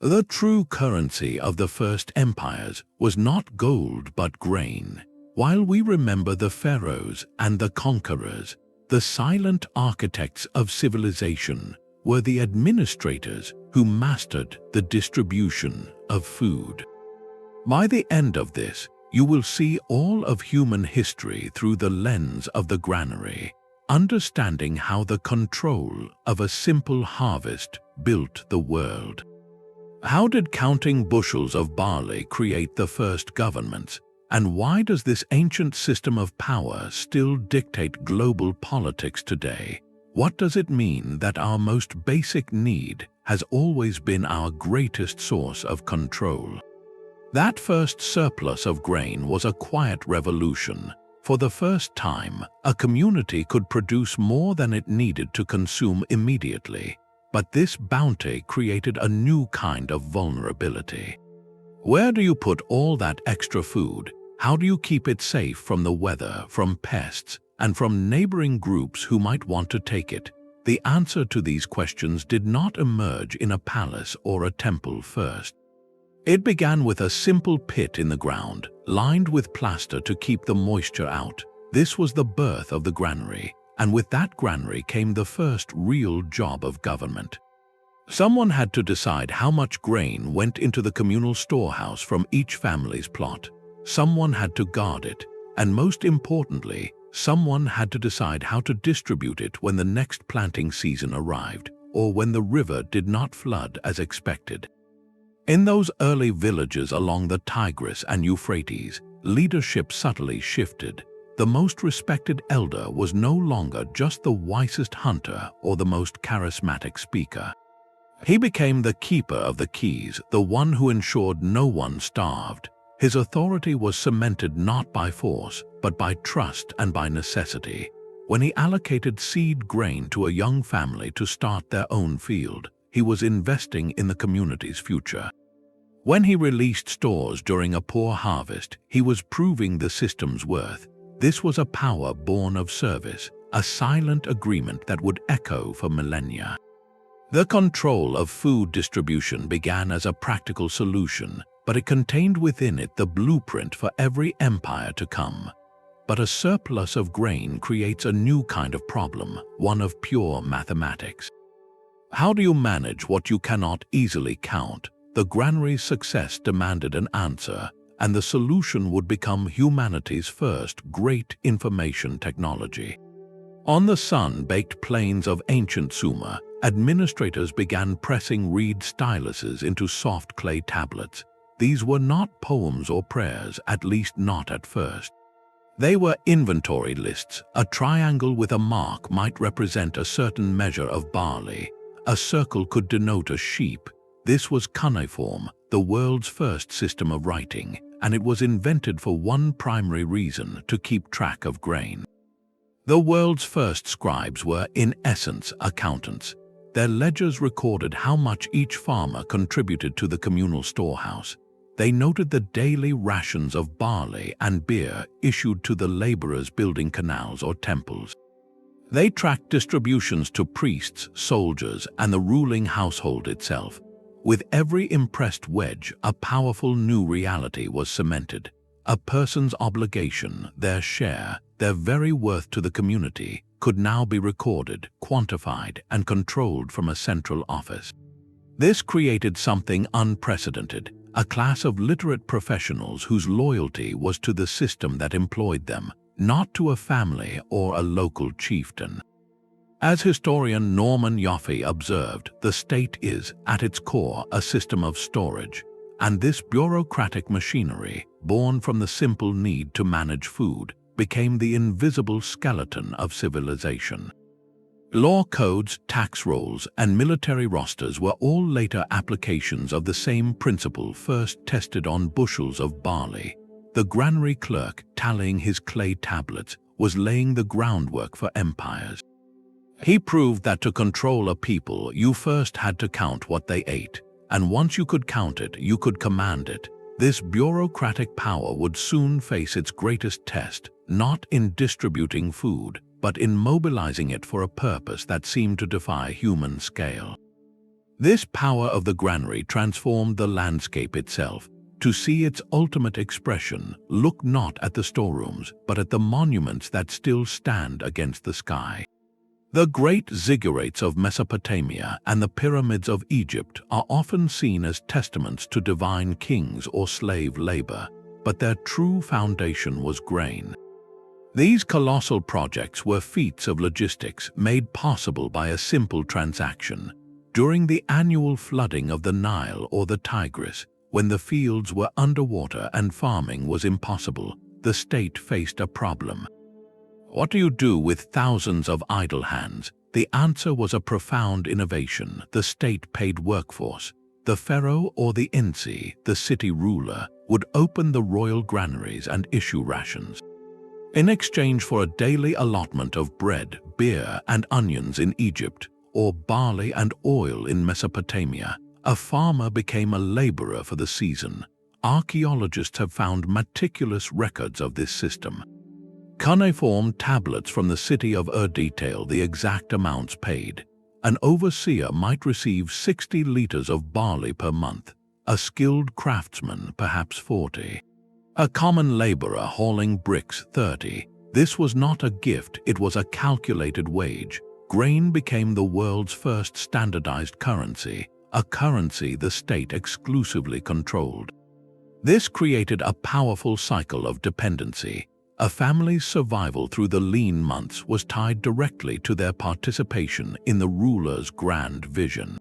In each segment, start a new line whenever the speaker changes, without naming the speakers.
The true currency of the first empires was not gold but grain. While we remember the pharaohs and the conquerors, the silent architects of civilization were the administrators who mastered the distribution of food. By the end of this, you will see all of human history through the lens of the granary, understanding how the control of a simple harvest built the world. How did counting bushels of barley create the first governments? And why does this ancient system of power still dictate global politics today? What does it mean that our most basic need has always been our greatest source of control? That first surplus of grain was a quiet revolution. For the first time, a community could produce more than it needed to consume immediately. But this bounty created a new kind of vulnerability. Where do you put all that extra food? How do you keep it safe from the weather, from pests, and from neighboring groups who might want to take it? The answer to these questions did not emerge in a palace or a temple first. It began with a simple pit in the ground, lined with plaster to keep the moisture out. This was the birth of the granary, and with that granary came the first real job of government. Someone had to decide how much grain went into the communal storehouse from each family's plot. Someone had to guard it, and most importantly, someone had to decide how to distribute it when the next planting season arrived, or when the river did not flood as expected. In those early villages along the Tigris and Euphrates, leadership subtly shifted. The most respected elder was no longer just the wisest hunter or the most charismatic speaker. He became the keeper of the keys, the one who ensured no one starved. His authority was cemented not by force, but by trust and by necessity. When he allocated seed grain to a young family to start their own field, he was investing in the community's future. When he released stores during a poor harvest, he was proving the system's worth. This was a power born of service, a silent agreement that would echo for millennia. The control of food distribution began as a practical solution, but it contained within it the blueprint for every empire to come. But a surplus of grain creates a new kind of problem, one of pure mathematics. How do you manage what you cannot easily count? The granary's success demanded an answer, and the solution would become humanity's first great information technology. On the sun-baked plains of ancient Sumer, administrators began pressing reed styluses into soft clay tablets. These were not poems or prayers, at least not at first. They were inventory lists. A triangle with a mark might represent a certain measure of barley. A circle could denote a sheep. This was cuneiform, the world's first system of writing, and it was invented for one primary reason: to keep track of grain. The world's first scribes were, in essence, accountants. Their ledgers recorded how much each farmer contributed to the communal storehouse. They noted the daily rations of barley and beer issued to the laborers building canals or temples. They tracked distributions to priests, soldiers, and the ruling household itself. With every impressed wedge, a powerful new reality was cemented. A person's obligation, their share, their very worth to the community, could now be recorded, quantified, and controlled from a central office. This created something unprecedented: a class of literate professionals whose loyalty was to the system that employed them, not to a family or a local chieftain. As historian Norman Yoffe observed, the state is, at its core, a system of storage, and this bureaucratic machinery, born from the simple need to manage food, became the invisible skeleton of civilization. Law codes, tax rolls, and military rosters were all later applications of the same principle, first tested on bushels of barley. The granary clerk, tallying his clay tablets, was laying the groundwork for empires. He proved that to control a people, you first had to count what they ate, and once you could count it, you could command it. This bureaucratic power would soon face its greatest test, not in distributing food, but in mobilizing it for a purpose that seemed to defy human scale. This power of the granary transformed the landscape itself. To see its ultimate expression, look not at the storerooms, but at the monuments that still stand against the sky. The great ziggurats of Mesopotamia and the pyramids of Egypt are often seen as testaments to divine kings or slave labor, but their true foundation was grain. These colossal projects were feats of logistics made possible by a simple transaction. During the annual flooding of the Nile or the Tigris, when the fields were underwater and farming was impossible, the state faced a problem. What do you do with thousands of idle hands? The answer was a profound innovation. The state paid workforce. The pharaoh or the Insi, the city ruler, would open the royal granaries and issue rations. In exchange for a daily allotment of bread, beer, and onions in Egypt, or barley and oil in Mesopotamia, a farmer became a laborer for the season. Archaeologists have found meticulous records of this system. Cuneiform tablets from the city of Ur detail the exact amounts paid. An overseer might receive 60 liters of barley per month, a skilled craftsman perhaps 40. A common laborer hauling bricks 30. This was not a gift, it was a calculated wage. Grain became the world's first standardized currency, a currency the state exclusively controlled. This created a powerful cycle of dependency. A family's survival through the lean months was tied directly to their participation in the ruler's grand vision.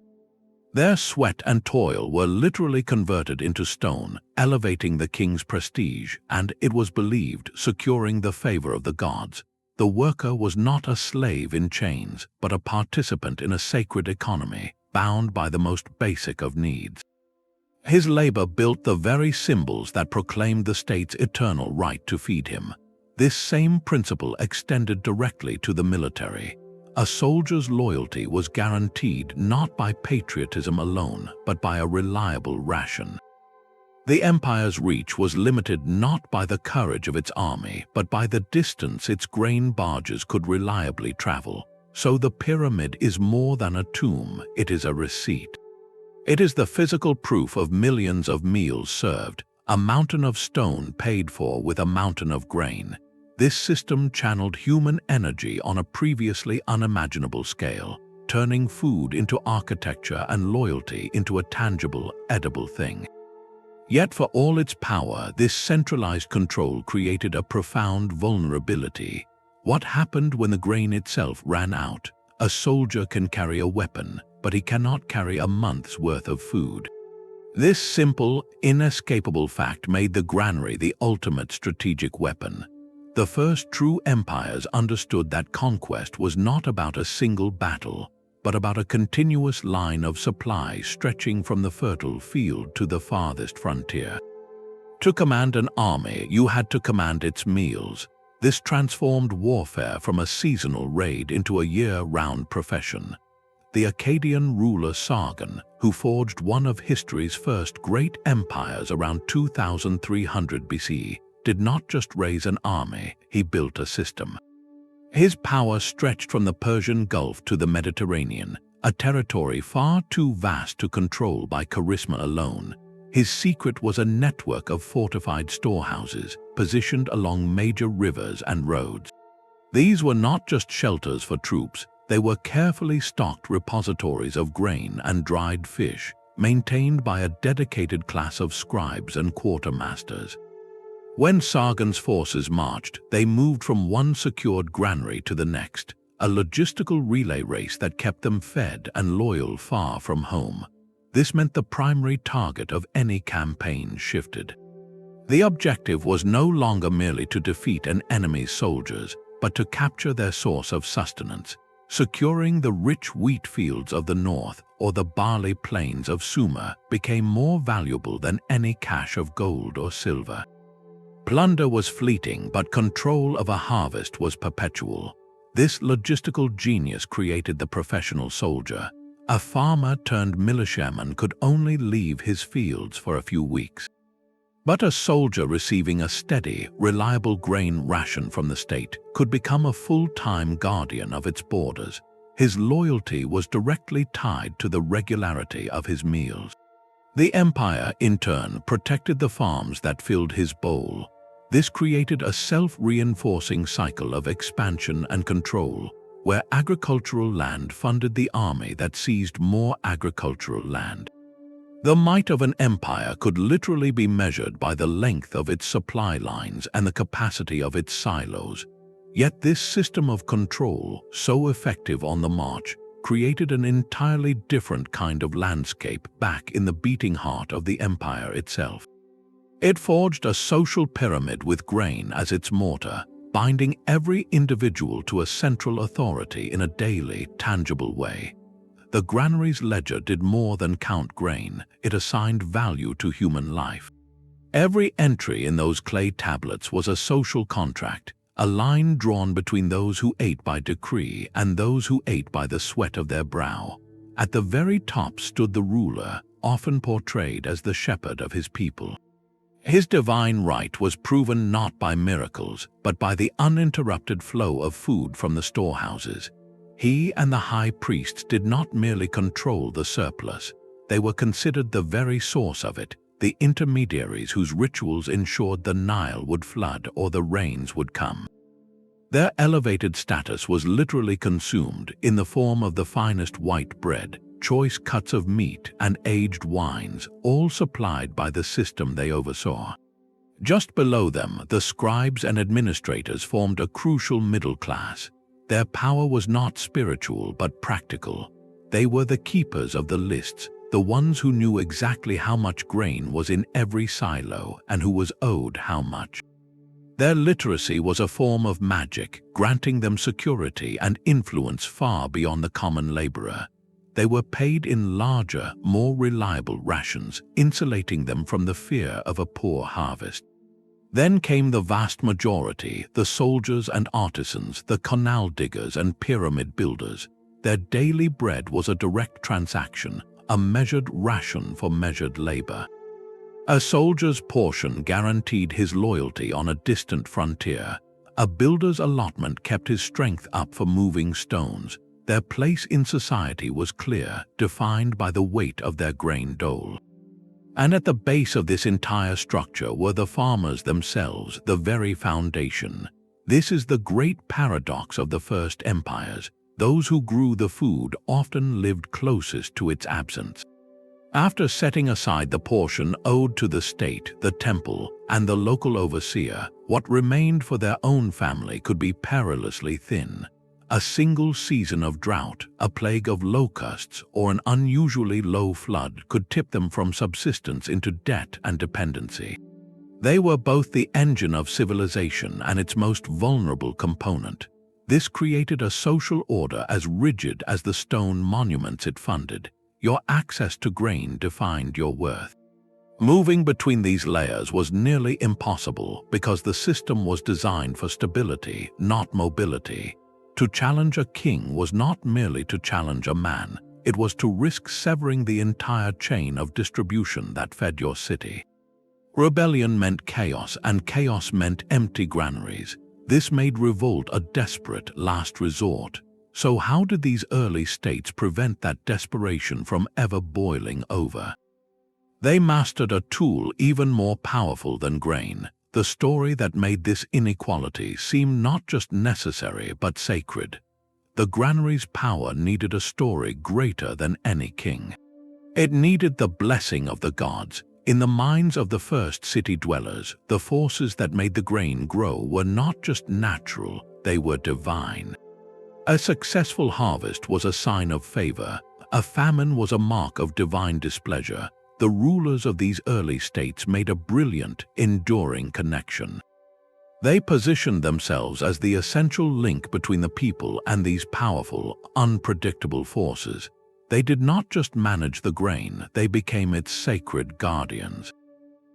Their sweat and toil were literally converted into stone, elevating the king's prestige, and, it was believed, securing the favor of the gods. The worker was not a slave in chains, but a participant in a sacred economy, bound by the most basic of needs. His labor built the very symbols that proclaimed the state's eternal right to feed him. This same principle extended directly to the military. A soldier's loyalty was guaranteed not by patriotism alone, but by a reliable ration. The empire's reach was limited not by the courage of its army, but by the distance its grain barges could reliably travel. So the pyramid is more than a tomb, it is a receipt. It is the physical proof of millions of meals served, a mountain of stone paid for with a mountain of grain. This system channeled human energy on a previously unimaginable scale, turning food into architecture and loyalty into a tangible, edible thing. Yet for all its power, this centralized control created a profound vulnerability. What happened when the grain itself ran out? A soldier can carry a weapon, but he cannot carry a month's worth of food. This simple, inescapable fact made the granary the ultimate strategic weapon. The first true empires understood that conquest was not about a single battle, but about a continuous line of supply stretching from the fertile field to the farthest frontier. To command an army, you had to command its meals. This transformed warfare from a seasonal raid into a year-round profession. The Akkadian ruler Sargon, who forged one of history's first great empires around 2300 BC, did not just raise an army, he built a system. His power stretched from the Persian Gulf to the Mediterranean, a territory far too vast to control by charisma alone. His secret was a network of fortified storehouses, positioned along major rivers and roads. These were not just shelters for troops, they were carefully stocked repositories of grain and dried fish, maintained by a dedicated class of scribes and quartermasters. When Sargon's forces marched, they moved from one secured granary to the next, a logistical relay race that kept them fed and loyal far from home. This meant the primary target of any campaign shifted. The objective was no longer merely to defeat an enemy's soldiers, but to capture their source of sustenance. Securing the rich wheat fields of the north or the barley plains of Sumer became more valuable than any cache of gold or silver. Plunder was fleeting, but control of a harvest was perpetual. This logistical genius created the professional soldier. A farmer turned militiaman could only leave his fields for a few weeks. But a soldier receiving a steady, reliable grain ration from the state could become a full-time guardian of its borders. His loyalty was directly tied to the regularity of his meals. The empire, in turn, protected the farms that filled his bowl. This created a self-reinforcing cycle of expansion and control, where agricultural land funded the army that seized more agricultural land. The might of an empire could literally be measured by the length of its supply lines and the capacity of its silos. Yet this system of control, so effective on the march, created an entirely different kind of landscape back in the beating heart of the empire itself. It forged a social pyramid with grain as its mortar, binding every individual to a central authority in a daily, tangible way. The Granaries ledger did more than count grain, it assigned value to human life. Every entry in those clay tablets was a social contract, a line drawn between those who ate by decree and those who ate by the sweat of their brow. At the very top stood the ruler, often portrayed as the shepherd of his people. His divine right was proven not by miracles, but by the uninterrupted flow of food from the storehouses. He and the high priests did not merely control the surplus, they were considered the very source of it, the intermediaries whose rituals ensured the Nile would flood or the rains would come. Their elevated status was literally consumed in the form of the finest white bread, choice cuts of meat, and aged wines, all supplied by the system they oversaw. Just below them, the scribes and administrators formed a crucial middle class. Their power was not spiritual but practical. They were the keepers of the lists, the ones who knew exactly how much grain was in every silo and who was owed how much. Their literacy was a form of magic, granting them security and influence far beyond the common laborer. They were paid in larger, more reliable rations, insulating them from the fear of a poor harvest. Then came the vast majority, the soldiers and artisans, the canal diggers and pyramid builders. Their daily bread was a direct transaction, a measured ration for measured labor. A soldier's portion guaranteed his loyalty on a distant frontier. A builder's allotment kept his strength up for moving stones. Their place in society was clear, defined by the weight of their grain dole. And at the base of this entire structure were the farmers themselves, the very foundation. This is the great paradox of the first empires. Those who grew the food often lived closest to its absence. After setting aside the portion owed to the state, the temple, and the local overseer, what remained for their own family could be perilously thin. A single season of drought, a plague of locusts, or an unusually low flood could tip them from subsistence into debt and dependency. They were both the engine of civilization and its most vulnerable component. This created a social order as rigid as the stone monuments it funded. Your access to grain defined your worth. Moving between these layers was nearly impossible because the system was designed for stability, not mobility. To challenge a king was not merely to challenge a man, it was to risk severing the entire chain of distribution that fed your city. Rebellion meant chaos, and chaos meant empty granaries. This made revolt a desperate last resort. So how did these early states prevent that desperation from ever boiling over? They mastered a tool even more powerful than grain, the story that made this inequality seem not just necessary but sacred. The granary's power needed a story greater than any king. It needed the blessing of the gods. In the minds of the first city dwellers, the forces that made the grain grow were not just natural, they were divine. A successful harvest was a sign of favor. A famine was a mark of divine displeasure. The rulers of these early states made a brilliant, enduring connection. They positioned themselves as the essential link between the people and these powerful, unpredictable forces. They did not just manage the grain, they became its sacred guardians.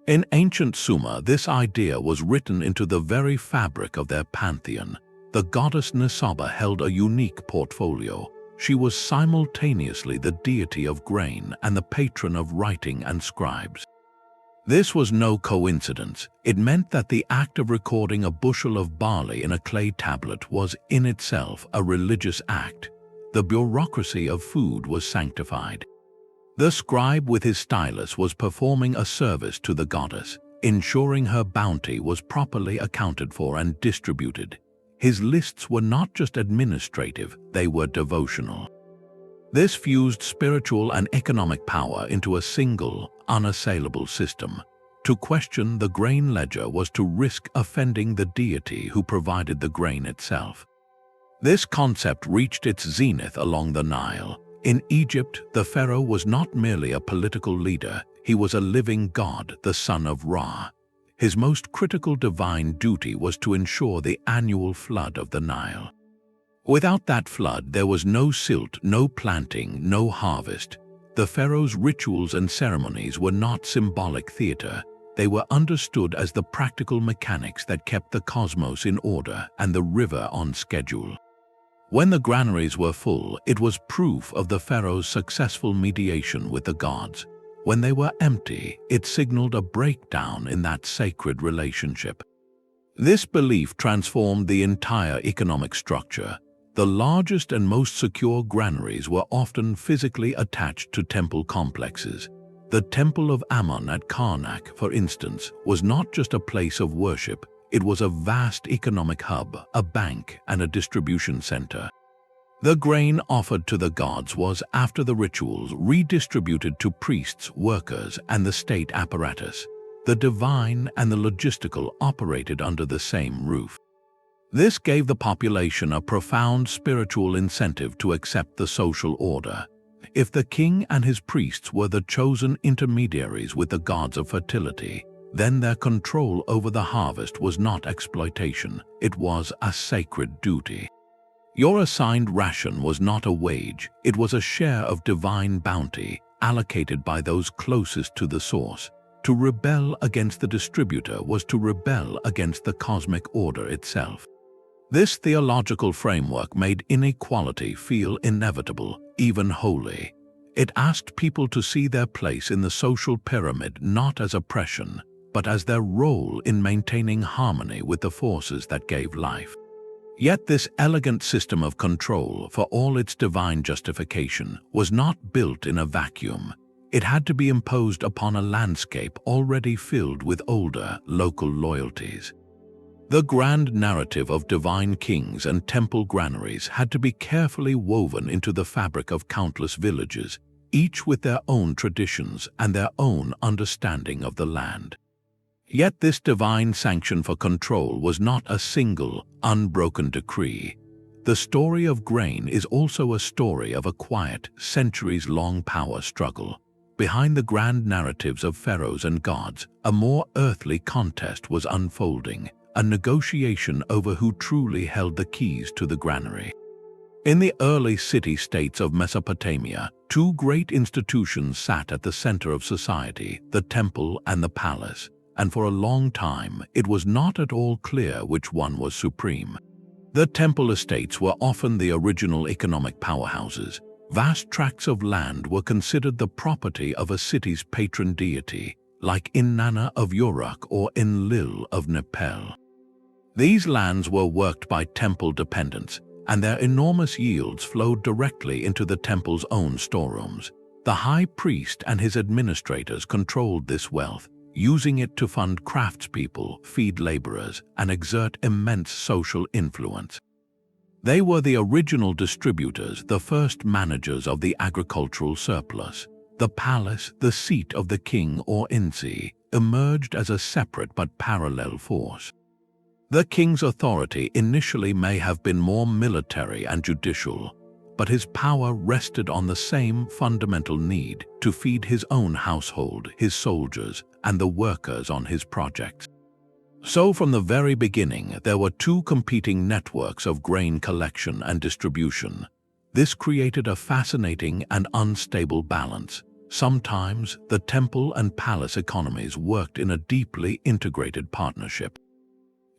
In ancient Sumer, this idea was written into the very fabric of their pantheon. The goddess Nisaba held a unique portfolio. She was simultaneously the deity of grain and the patron of writing and scribes. This was no coincidence. It meant that the act of recording a bushel of barley in a clay tablet was in itself a religious act. the bureaucracy of food was sanctified. The scribe with his stylus was performing a service to the goddess, ensuring her bounty was properly accounted for and distributed. His lists were not just administrative, they were devotional. This fused spiritual and economic power into a single, unassailable system. To question the grain ledger was to risk offending the deity who provided the grain itself. This concept reached its zenith along the Nile. In Egypt, the pharaoh was not merely a political leader, he was a living god, the son of Ra. His most critical divine duty was to ensure the annual flood of the Nile. Without that flood, there was no silt, no planting, no harvest. The pharaoh's rituals and ceremonies were not symbolic theater. They were understood as the practical mechanics that kept the cosmos in order and the river on schedule. When the granaries were full, it was proof of the pharaoh's successful mediation with the gods. When they were empty, it signaled a breakdown in that sacred relationship. This belief transformed the entire economic structure. The largest and most secure granaries were often physically attached to temple complexes. The Temple of Ammon at Karnak, for instance, was not just a place of worship, it was a vast economic hub, a bank, and a distribution center. The grain offered to the gods was, after the rituals, redistributed to priests, workers, and the state apparatus. The divine and the logistical operated under the same roof. This gave the population a profound spiritual incentive to accept the social order. If the king and his priests were the chosen intermediaries with the gods of fertility, then their control over the harvest was not exploitation, it was a sacred duty. Your assigned ration was not a wage, it was a share of divine bounty, allocated by those closest to the source. To rebel against the distributor was to rebel against the cosmic order itself. This theological framework made inequality feel inevitable, even holy. It asked people to see their place in the social pyramid not as oppression, but as their role in maintaining harmony with the forces that gave life. Yet this elegant system of control, for all its divine justification, was not built in a vacuum. It had to be imposed upon a landscape already filled with older, local loyalties. The grand narrative of divine kings and temple granaries had to be carefully woven into the fabric of countless villages, each with their own traditions and their own understanding of the land. Yet this divine sanction for control was not a single, unbroken decree. The story of grain is also a story of a quiet, centuries-long power struggle. Behind the grand narratives of pharaohs and gods, a more earthly contest was unfolding, a negotiation over who truly held the keys to the granary. In the early city-states of Mesopotamia, two great institutions sat at the center of society, the temple and the palace, and for a long time it was not at all clear which one was supreme. The temple estates were often the original economic powerhouses. Vast tracts of land were considered the property of a city's patron deity, like Annona of Uruk or Enlil of Nepal. These lands were worked by temple dependents, and their enormous yields flowed directly into the temple's own storerooms. The high priest and his administrators controlled this wealth, using it to fund craftspeople, feed laborers, and exert immense social influence. They were the original distributors, the first managers of the agricultural surplus. The palace, the seat of the king or Insi, emerged as a separate but parallel force. The king's authority initially may have been more military and judicial, but his power rested on the same fundamental need to feed his own household, his soldiers, and the workers on his projects. So from the very beginning, there were two competing networks of grain collection and distribution. This created a fascinating and unstable balance. Sometimes, the temple and palace economies worked in a deeply integrated partnership.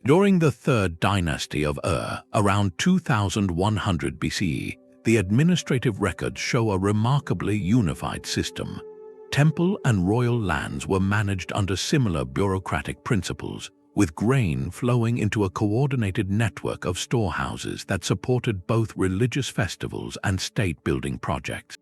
During the third dynasty of Ur, around 2100 BCE, the administrative records show a remarkably unified system. Temple and royal lands were managed under similar bureaucratic principles, with grain flowing into a coordinated network of storehouses that supported both religious festivals and state-building projects.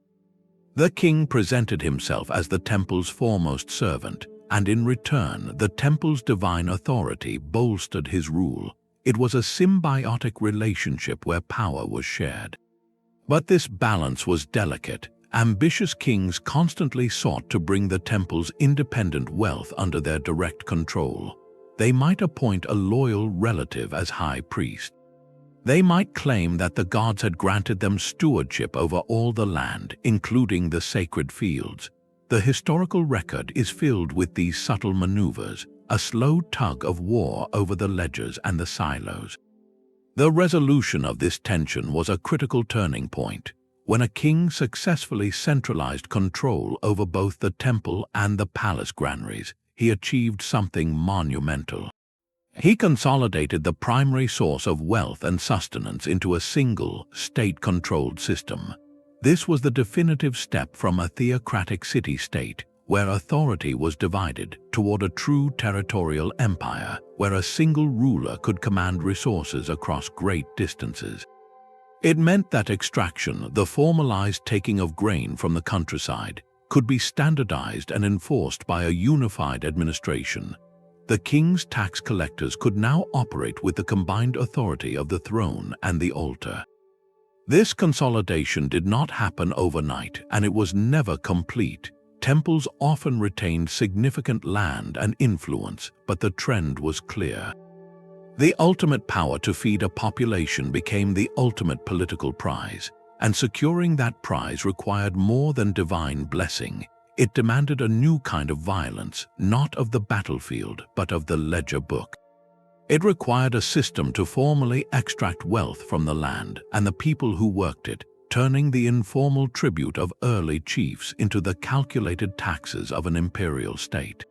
The king presented himself as the temple's foremost servant, and in return, the temple's divine authority bolstered his rule. It was a symbiotic relationship where power was shared. But this balance was delicate. Ambitious kings constantly sought to bring the temple's independent wealth under their direct control. They might appoint a loyal relative as high priest. They might claim that the gods had granted them stewardship over all the land, including the sacred fields. The historical record is filled with these subtle maneuvers, a slow tug of war over the ledgers and the silos. The resolution of this tension was a critical turning point, when a king successfully centralized control over both the temple and the palace granaries. He achieved something monumental. He consolidated the primary source of wealth and sustenance into a single, state-controlled system. This was the definitive step from a theocratic city-state, where authority was divided, toward a true territorial empire, where a single ruler could command resources across great distances. It meant that extraction, the formalized taking of grain from the countryside, could be standardized and enforced by a unified administration. The king's tax collectors could now operate with the combined authority of the throne and the altar. This consolidation did not happen overnight, and it was never complete. Temples often retained significant land and influence, but the trend was clear. The ultimate power to feed a population became the ultimate political prize, and securing that prize required more than divine blessing. It demanded a new kind of violence, not of the battlefield, but of the ledger book. It required a system to formally extract wealth from the land and the people who worked it, turning the informal tribute of early chiefs into the calculated taxes of an imperial state.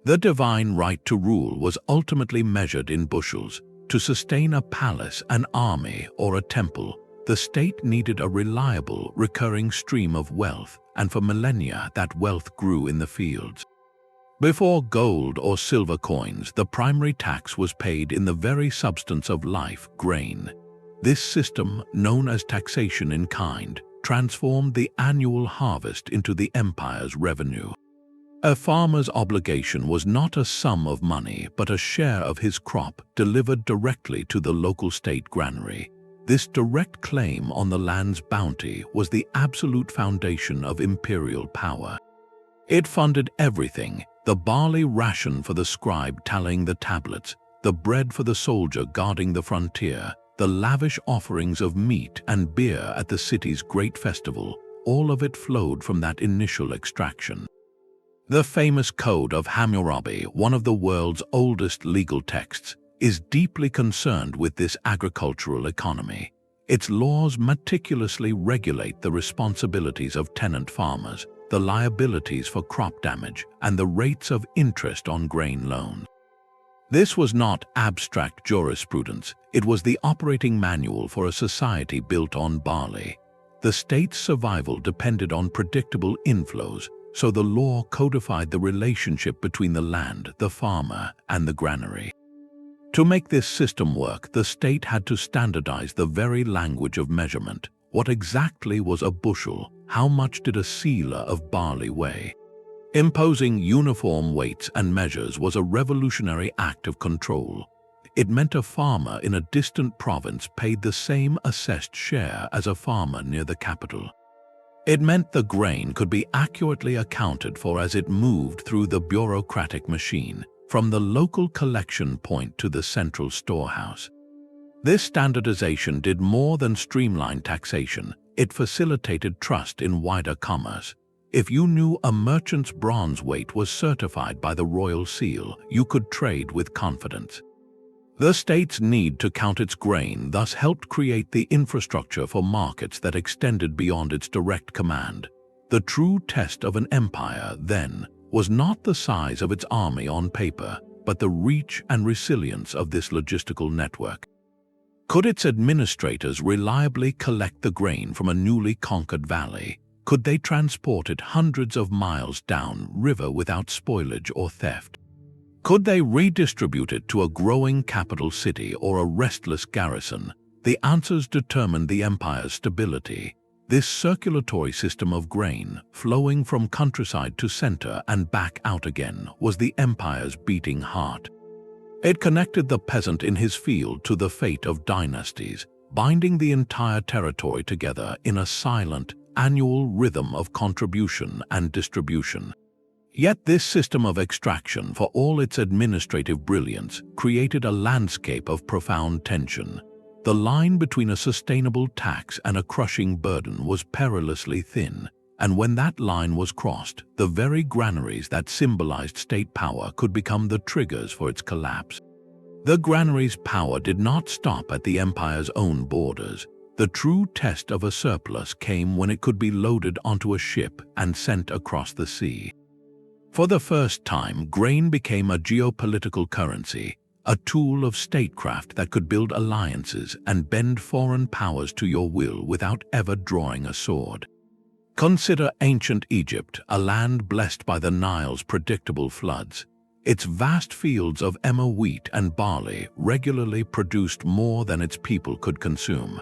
The divine right to rule was ultimately measured in bushels. To sustain a palace, an army, or a temple, the state needed a reliable, recurring stream of wealth, and for millennia that wealth grew in the fields. Before gold or silver coins, the primary tax was paid in the very substance of life, grain. This system, known as taxation in kind, transformed the annual harvest into the empire's revenue. A farmer's obligation was not a sum of money, but a share of his crop delivered directly to the local state granary. This direct claim on the land's bounty was the absolute foundation of imperial power. It funded everything: the barley ration for the scribe tallying the tablets, the bread for the soldier guarding the frontier, the lavish offerings of meat and beer at the city's great festival. All of it flowed from that initial extraction. The famous Code of Hammurabi, one of the world's oldest legal texts, is deeply concerned with this agricultural economy. Its laws meticulously regulate the responsibilities of tenant farmers, the liabilities for crop damage, and the rates of interest on grain loans. This was not abstract jurisprudence, it was the operating manual for a society built on barley. The state's survival depended on predictable inflows, so the law codified the relationship between the land, the farmer, and the granary. To make this system work, the state had to standardize the very language of measurement. What exactly was a bushel? How much did a seela of barley weigh? Imposing uniform weights and measures was a revolutionary act of control. It meant a farmer in a distant province paid the same assessed share as a farmer near the capital. It meant the grain could be accurately accounted for as it moved through the bureaucratic machine, from the local collection point to the central storehouse. This standardization did more than streamline taxation. It facilitated trust in wider commerce. If you knew a merchant's bronze weight was certified by the royal seal, you could trade with confidence. The state's need to count its grain thus helped create the infrastructure for markets that extended beyond its direct command. The true test of an empire, then, was not the size of its army on paper, but the reach and resilience of this logistical network. Could its administrators reliably collect the grain from a newly conquered valley? Could they transport it hundreds of miles down river without spoilage or theft? Could they redistribute it to a growing capital city or a restless garrison? The answers determined the empire's stability. This circulatory system of grain, flowing from countryside to center and back out again, was the empire's beating heart. It connected the peasant in his field to the fate of dynasties, binding the entire territory together in a silent, annual rhythm of contribution and distribution. Yet this system of extraction, for all its administrative brilliance, created a landscape of profound tension. The line between a sustainable tax and a crushing burden was perilously thin, and when that line was crossed, the very granaries that symbolized state power could become the triggers for its collapse. The granaries' power did not stop at the empire's own borders. The true test of a surplus came when it could be loaded onto a ship and sent across the sea. For the first time, grain became a geopolitical currency, a tool of statecraft that could build alliances and bend foreign powers to your will without ever drawing a sword. Consider ancient Egypt, a land blessed by the Nile's predictable floods. Its vast fields of emmer wheat and barley regularly produced more than its people could consume.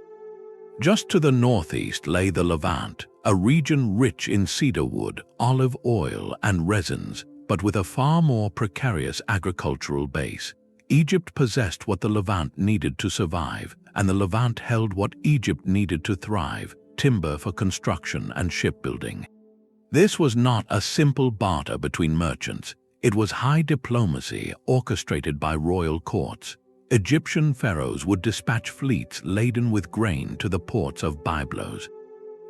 Just to the northeast lay the Levant, a region rich in cedar wood, olive oil, and resins, but with a far more precarious agricultural base. Egypt possessed what the Levant needed to survive, and the Levant held what Egypt needed to thrive: timber for construction and shipbuilding. This was not a simple barter between merchants. It was high diplomacy orchestrated by royal courts. Egyptian pharaohs would dispatch fleets laden with grain to the ports of Byblos.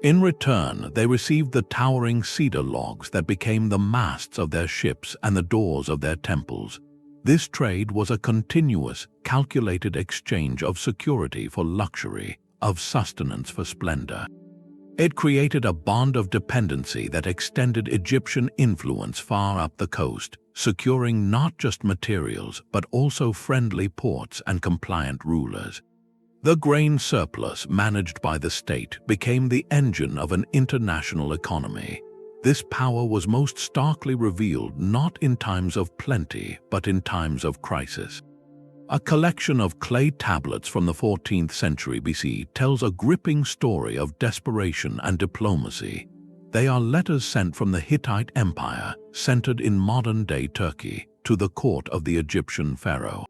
In return, they received the towering cedar logs that became the masts of their ships and the doors of their temples. This trade was a continuous, calculated exchange of security for luxury, of sustenance for splendor. It created a bond of dependency that extended Egyptian influence far up the coast, securing not just materials but also friendly ports and compliant rulers. The grain surplus managed by the state became the engine of an international economy. This power was most starkly revealed not in times of plenty but in times of crisis. A collection of clay tablets from the 14th century BC tells a gripping story of desperation and diplomacy. They are letters sent from the Hittite Empire, centered in modern-day Turkey, to the court of the Egyptian pharaoh.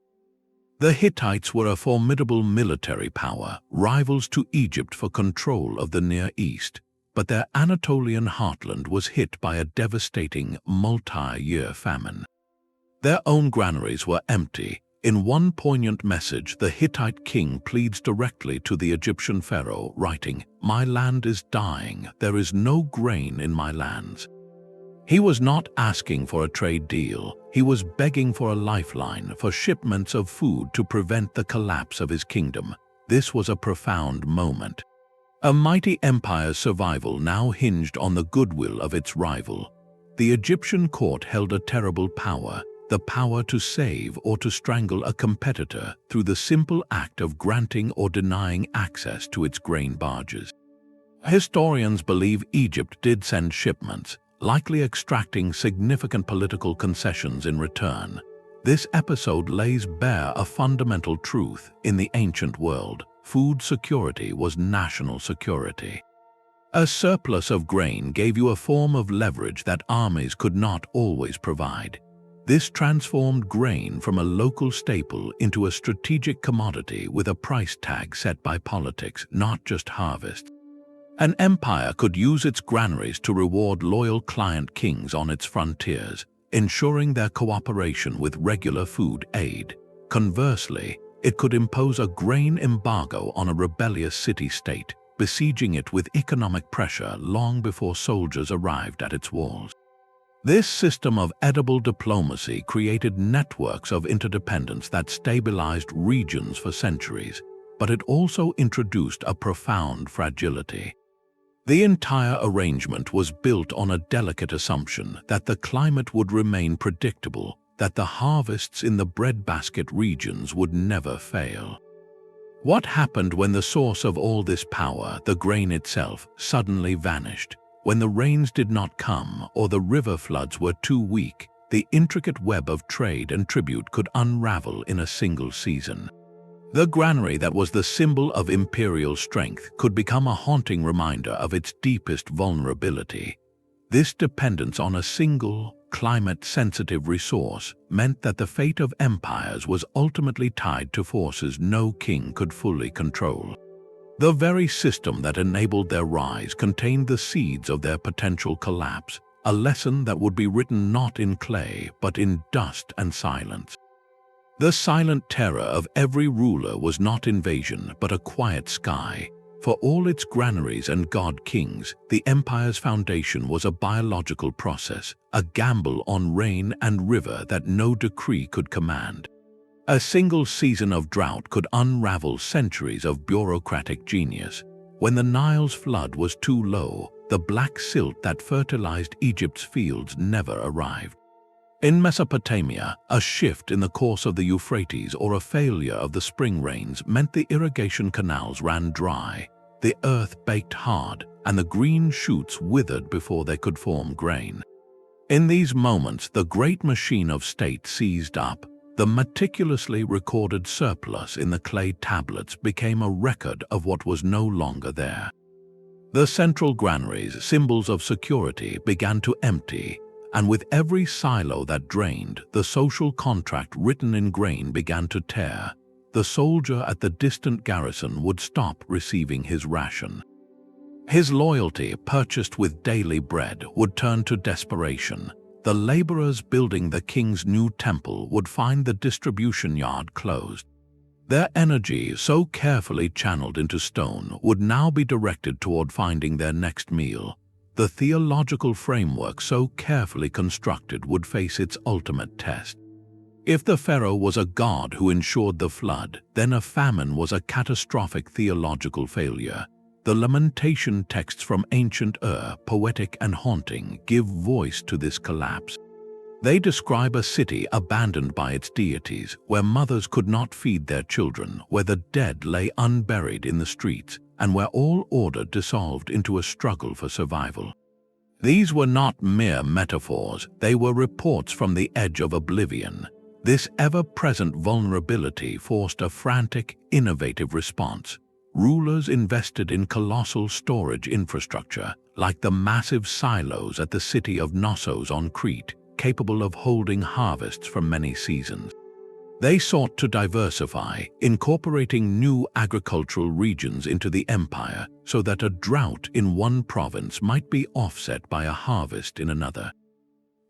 The Hittites were a formidable military power, rivals to Egypt for control of the Near East, but their Anatolian heartland was hit by a devastating multi-year famine. Their own granaries were empty. In one poignant message, the Hittite king pleads directly to the Egyptian pharaoh, writing, "My land is dying, there is no grain in my lands." He was not asking for a trade deal, he was begging for a lifeline, for shipments of food to prevent the collapse of his kingdom. This was a profound moment. A mighty empire's survival now hinged on the goodwill of its rival. The Egyptian court held a terrible power, the power to save or to strangle a competitor through the simple act of granting or denying access to its grain barges. Historians believe Egypt did send shipments, likely extracting significant political concessions in return. This episode lays bare a fundamental truth. In the ancient world, food security was national security. A surplus of grain gave you a form of leverage that armies could not always provide. This transformed grain from a local staple into a strategic commodity with a price tag set by politics, not just harvest. An empire could use its granaries to reward loyal client kings on its frontiers, ensuring their cooperation with regular food aid. Conversely, it could impose a grain embargo on a rebellious city-state, besieging it with economic pressure long before soldiers arrived at its walls. This system of edible diplomacy created networks of interdependence that stabilized regions for centuries, but it also introduced a profound fragility. The entire arrangement was built on a delicate assumption that the climate would remain predictable, that the harvests in the breadbasket regions would never fail. What happened when the source of all this power, the grain itself, suddenly vanished? When the rains did not come or the river floods were too weak, the intricate web of trade and tribute could unravel in a single season. The granary that was the symbol of imperial strength could become a haunting reminder of its deepest vulnerability. This dependence on a single, climate-sensitive resource meant that the fate of empires was ultimately tied to forces no king could fully control. The very system that enabled their rise contained the seeds of their potential collapse, a lesson that would be written not in clay but in dust and silence. The silent terror of every ruler was not invasion but a quiet sky. For all its granaries and god-kings, the empire's foundation was a biological process, a gamble on rain and river that no decree could command. A single season of drought could unravel centuries of bureaucratic genius. When the Nile's flood was too low, the black silt that fertilized Egypt's fields never arrived. In Mesopotamia, a shift in the course of the Euphrates or a failure of the spring rains meant the irrigation canals ran dry, the earth baked hard, and the green shoots withered before they could form grain. In these moments, the great machine of state seized up. The meticulously recorded surplus in the clay tablets became a record of what was no longer there. The central granaries, symbols of security, began to empty, and with every silo that drained, the social contract written in grain began to tear. The soldier at the distant garrison would stop receiving his ration. His loyalty, purchased with daily bread, would turn to desperation. The laborers building the king's new temple would find the distribution yard closed. Their energy, so carefully channeled into stone, would now be directed toward finding their next meal. The theological framework so carefully constructed would face its ultimate test. If the pharaoh was a god who ensured the flood, then a famine was a catastrophic theological failure. The lamentation texts from ancient poetic and haunting, give voice to this collapse. They describe a city abandoned by its deities, where mothers could not feed their children, where the dead lay unburied in the streets, and where all order dissolved into a struggle for survival. These were not mere metaphors, they were reports from the edge of oblivion. This ever-present vulnerability forced a frantic, innovative response. Rulers invested in colossal storage infrastructure, like the massive silos at the city of Knossos on Crete, capable of holding harvests from many seasons. They sought to diversify, incorporating new agricultural regions into the empire so that a drought in one province might be offset by a harvest in another.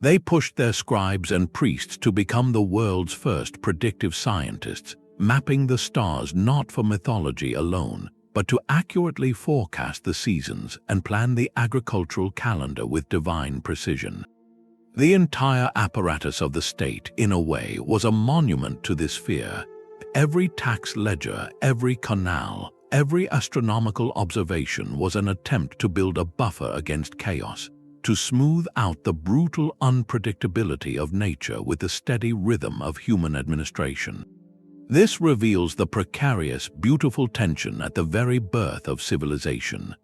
They pushed their scribes and priests to become the world's first predictive scientists, mapping the stars not for mythology alone, but to accurately forecast the seasons and plan the agricultural calendar with divine precision. The entire apparatus of the state, in a way, was a monument to this fear. Every tax ledger, every canal, every astronomical observation was an attempt to build a buffer against chaos, to smooth out the brutal unpredictability of nature with the steady rhythm of human administration. This reveals the precarious, beautiful tension at the very birth of civilization.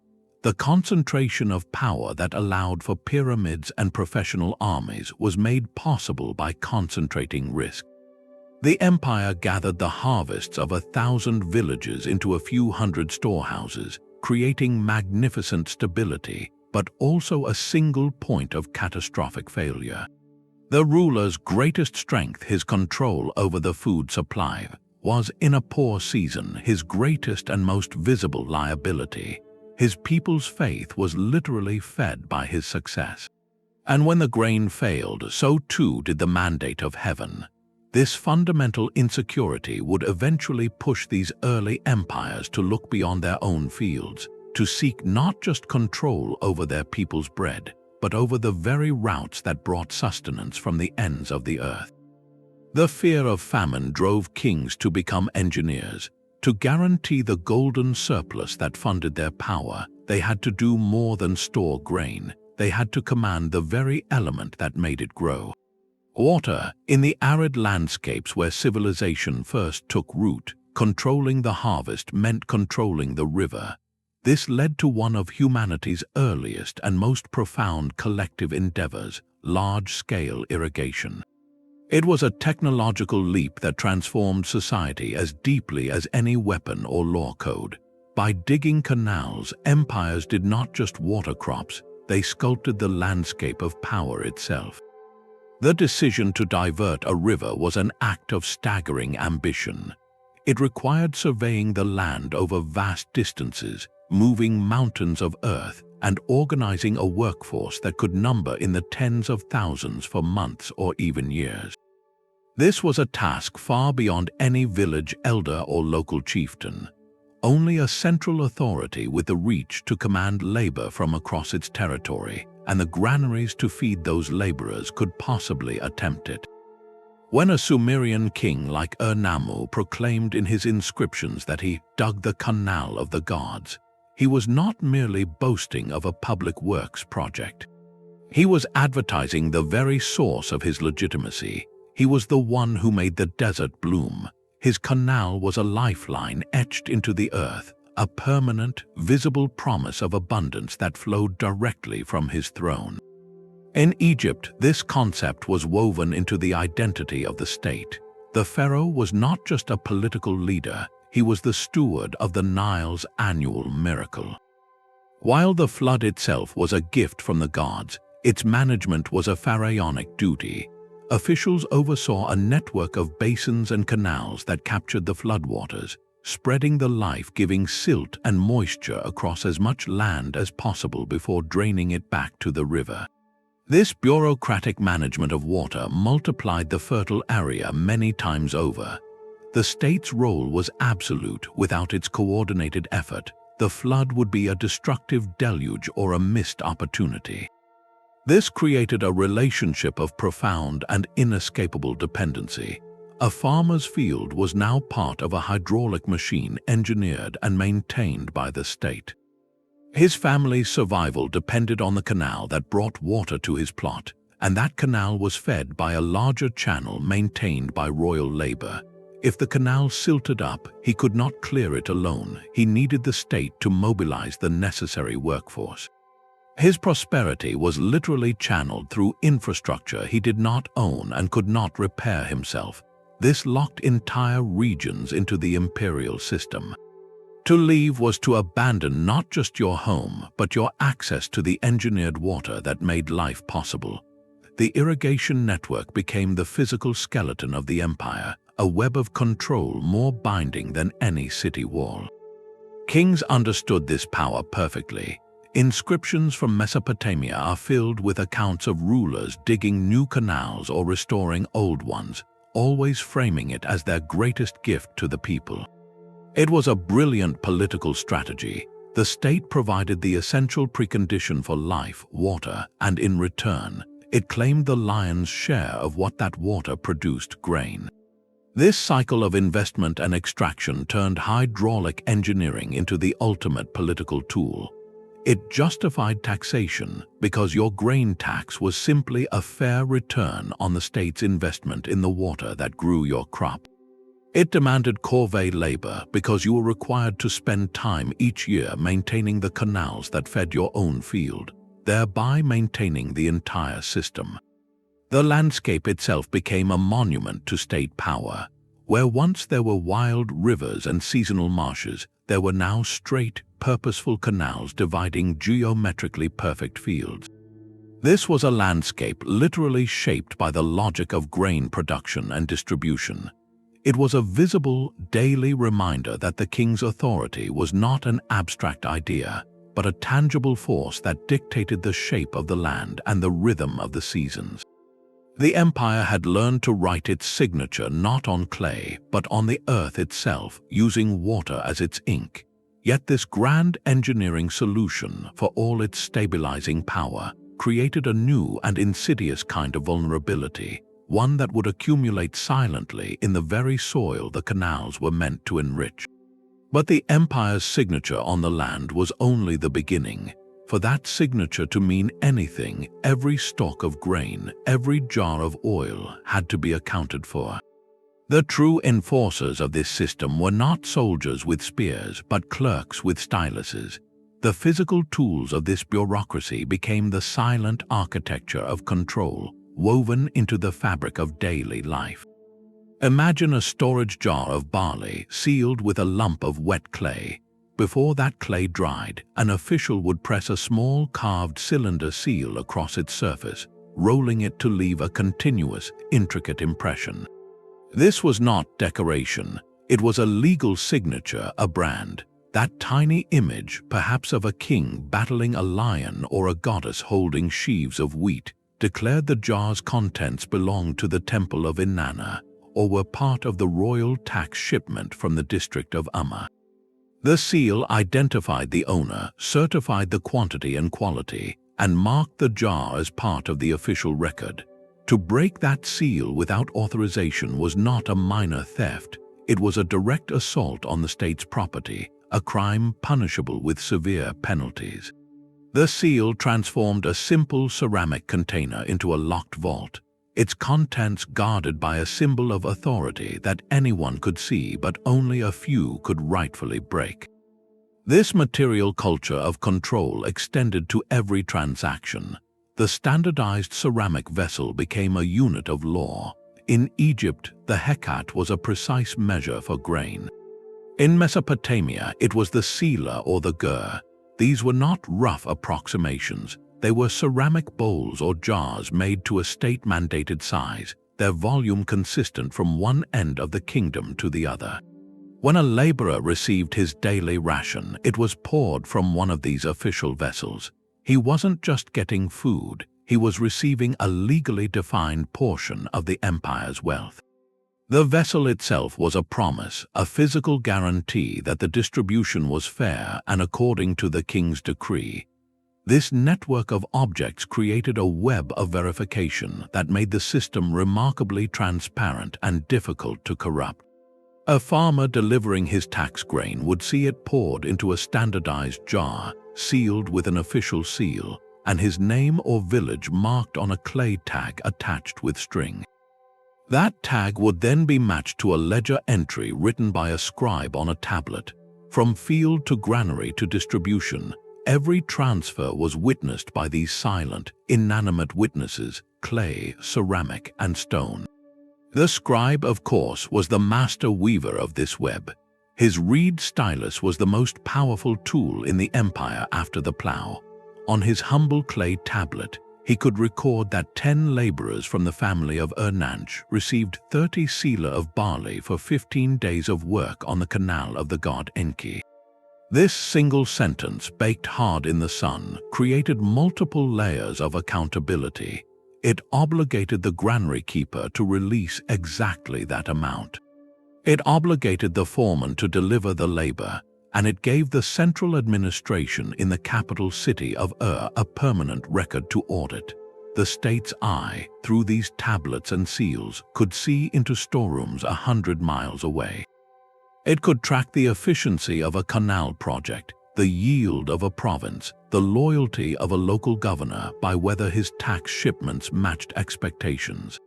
The concentration of power that allowed for pyramids and professional armies was made possible by concentrating risk. The empire gathered the harvests of 1,000 villages into a few hundred storehouses, creating magnificent stability, but also a single point of catastrophic failure. The ruler's greatest strength, his control over the food supply, was, in a poor season, his greatest and most visible liability. His people's faith was literally fed by his success. And when the grain failed, so too did the mandate of heaven. This fundamental insecurity would eventually push these early empires to look beyond their own fields, to seek not just control over their people's bread, but over the very routes that brought sustenance from the ends of the earth. The fear of famine drove kings to become engineers. To guarantee the golden surplus that funded their power, they had to do more than store grain. They had to command the very element that made it grow. Water, in the arid landscapes where civilization first took root, controlling the harvest meant controlling the river. This led to one of humanity's earliest and most profound collective endeavors, large-scale irrigation. It was a technological leap that transformed society as deeply as any weapon or law code. By digging canals, empires did not just water crops, they sculpted the landscape of power itself. The decision to divert a river was an act of staggering ambition. It required surveying the land over vast distances, moving mountains of earth, and organizing a workforce that could number in the tens of thousands for months or even years. This was a task far beyond any village elder or local chieftain. Only a central authority with the reach to command labor from across its territory and the granaries to feed those laborers could possibly attempt it. When a Sumerian king like Ur-Nammu proclaimed in his inscriptions that he dug the canal of the gods, he was not merely boasting of a public works project. He was advertising the very source of his legitimacy. He was the one who made the desert bloom. His canal was a lifeline etched into the earth, a permanent, visible promise of abundance that flowed directly from his throne. In Egypt, this concept was woven into the identity of the state. The pharaoh was not just a political leader, he was the steward of the Nile's annual miracle. While the flood itself was a gift from the gods, its management was a pharaonic duty. Officials oversaw a network of basins and canals that captured the floodwaters, spreading the life-giving silt and moisture across as much land as possible before draining it back to the river. This bureaucratic management of water multiplied the fertile area many times over. The state's role was absolute. Without its coordinated effort, the flood would be a destructive deluge or a missed opportunity. This created a relationship of profound and inescapable dependency. A farmer's field was now part of a hydraulic machine engineered and maintained by the state. His family's survival depended on the canal that brought water to his plot, and that canal was fed by a larger channel maintained by royal labor. If the canal silted up, he could not clear it alone. He needed the state to mobilize the necessary workforce. His prosperity was literally channeled through infrastructure he did not own and could not repair himself. This locked entire regions into the imperial system. To leave was to abandon not just your home, but your access to the engineered water that made life possible. The irrigation network became the physical skeleton of the empire, a web of control more binding than any city wall. Kings understood this power perfectly. Inscriptions from Mesopotamia are filled with accounts of rulers digging new canals or restoring old ones, always framing it as their greatest gift to the people. It was a brilliant political strategy. The state provided the essential precondition for life, water, and in return, it claimed the lion's share of what that water produced, grain. This cycle of investment and extraction turned hydraulic engineering into the ultimate political tool. It justified taxation because your grain tax was simply a fair return on the state's investment in the water that grew your crop. It demanded corvée labor because you were required to spend time each year maintaining the canals that fed your own field, thereby maintaining the entire system. The landscape itself became a monument to state power. Where once there were wild rivers and seasonal marshes, there were now straight, purposeful canals dividing geometrically perfect fields. This was a landscape literally shaped by the logic of grain production and distribution. It was a visible, daily reminder that the king's authority was not an abstract idea, but a tangible force that dictated the shape of the land and the rhythm of the seasons. The empire had learned to write its signature not on clay, but on the earth itself, using water as its ink. Yet this grand engineering solution, for all its stabilizing power, created a new and insidious kind of vulnerability, one that would accumulate silently in the very soil the canals were meant to enrich. But the empire's signature on the land was only the beginning. For that signature to mean anything, every stalk of grain, every jar of oil had to be accounted for. The true enforcers of this system were not soldiers with spears, but clerks with styluses. The physical tools of this bureaucracy became the silent architecture of control, woven into the fabric of daily life. Imagine a storage jar of barley sealed with a lump of wet clay. Before that clay dried, an official would press a small carved cylinder seal across its surface, rolling it to leave a continuous, intricate impression. This was not decoration. It was a legal signature, a brand. That tiny image, perhaps of a king battling a lion or a goddess holding sheaves of wheat, declared the jar's contents belonged to the temple of Annona, or were part of the royal tax shipment from the district of Umma. The seal identified the owner, certified the quantity and quality, and marked the jar as part of the official record. To break that seal without authorization was not a minor theft. It was a direct assault on the state's property, a crime punishable with severe penalties. The seal transformed a simple ceramic container into a locked vault, its contents guarded by a symbol of authority that anyone could see but only a few could rightfully break. This material culture of control extended to every transaction. The standardized ceramic vessel became a unit of law. In Egypt, the hecat was a precise measure for grain. In Mesopotamia, it was the selah or the gur. These were not rough approximations. They were ceramic bowls or jars made to a state-mandated size, their volume consistent from one end of the kingdom to the other. When a laborer received his daily ration, it was poured from one of these official vessels. He wasn't just getting food, he was receiving a legally defined portion of the empire's wealth. The vessel itself was a promise, a physical guarantee that the distribution was fair and according to the king's decree. This network of objects created a web of verification that made the system remarkably transparent and difficult to corrupt. A farmer delivering his tax grain would see it poured into a standardized jar, sealed with an official seal, and his name or village marked on a clay tag attached with string. That tag would then be matched to a ledger entry written by a scribe on a tablet. From field to granary to distribution, every transfer was witnessed by these silent, inanimate witnesses: clay, ceramic, and stone. The scribe, of course, was the master weaver of this web. His reed stylus was the most powerful tool in the empire after the plough. On his humble clay tablet, he could record that 10 laborers from the family of Ernanch received 30 selah of barley for 15 days of work on the canal of the god Enki. This single sentence, baked hard in the sun, created multiple layers of accountability. It obligated the granary keeper to release exactly that amount. It obligated the foreman to deliver the labor, and it gave the central administration in the capital city of a permanent record to audit. The state's eye, through these tablets and seals, could see into storerooms 100 miles away. It could track the efficiency of a canal project, the yield of a province, the loyalty of a local governor by whether his tax shipments matched expectations.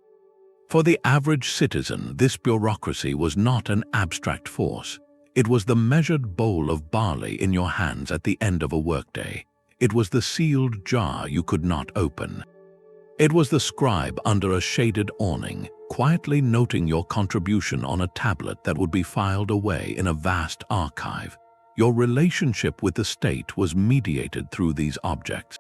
For the average citizen, this bureaucracy was not an abstract force. It was the measured bowl of barley in your hands at the end of a workday. It was the sealed jar you could not open. It was the scribe under a shaded awning, quietly noting your contribution on a tablet that would be filed away in a vast archive. Your relationship with the state was mediated through these objects.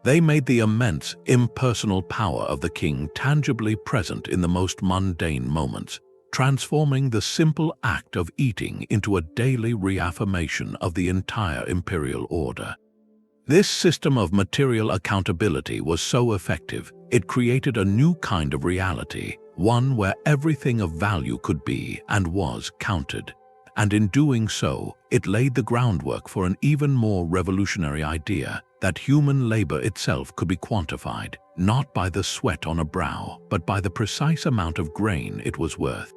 They made the immense, impersonal power of the king tangibly present in the most mundane moments, transforming the simple act of eating into a daily reaffirmation of the entire imperial order. This system of material accountability was so effective, it created a new kind of reality, one where everything of value could be and was counted. And in doing so, it laid the groundwork for an even more revolutionary idea, that human labor itself could be quantified, not by the sweat on a brow, but by the precise amount of grain it was worth.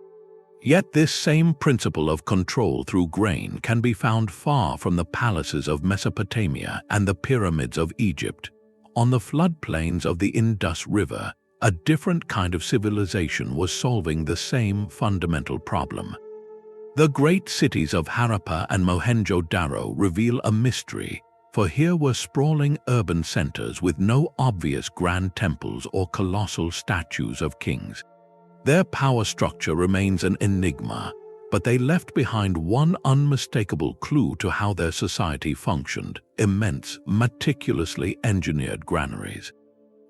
Yet this same principle of control through grain can be found far from the palaces of Mesopotamia and the pyramids of Egypt. On the floodplains of the Indus River, a different kind of civilization was solving the same fundamental problem. The great cities of Harappa and Mohenjo-Daro reveal a mystery. for here were sprawling urban centers with no obvious grand temples or colossal statues of kings. Their power structure remains an enigma, but they left behind one unmistakable clue to how their society functioned: immense, meticulously engineered granaries.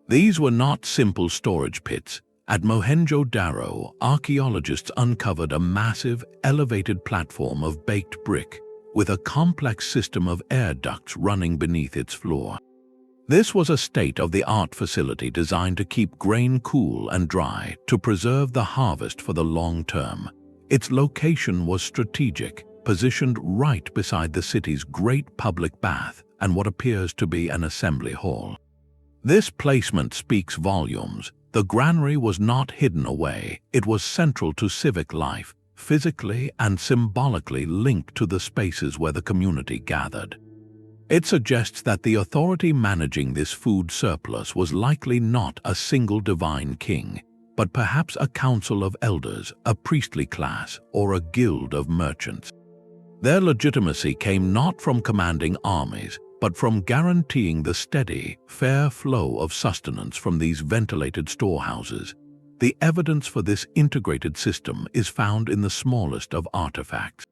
These were not simple storage pits. At Mohenjo-Daro, archaeologists uncovered a massive, elevated platform of baked brick, with a complex system of air ducts running beneath its floor. This was a state-of-the-art facility designed to keep grain cool and dry to preserve the harvest for the long term. Its location was strategic, positioned right beside the city's great public bath and what appears to be an assembly hall. This placement speaks volumes. The granary was not hidden away. It was central to civic life, physically and symbolically linked to the spaces where the community gathered. It suggests that the authority managing this food surplus was likely not a single divine king, but perhaps a council of elders, a priestly class, or a guild of merchants. Their legitimacy came not from commanding armies, but from guaranteeing the steady, fair flow of sustenance from these ventilated storehouses. The evidence for this integrated system is found in the smallest of artifacts.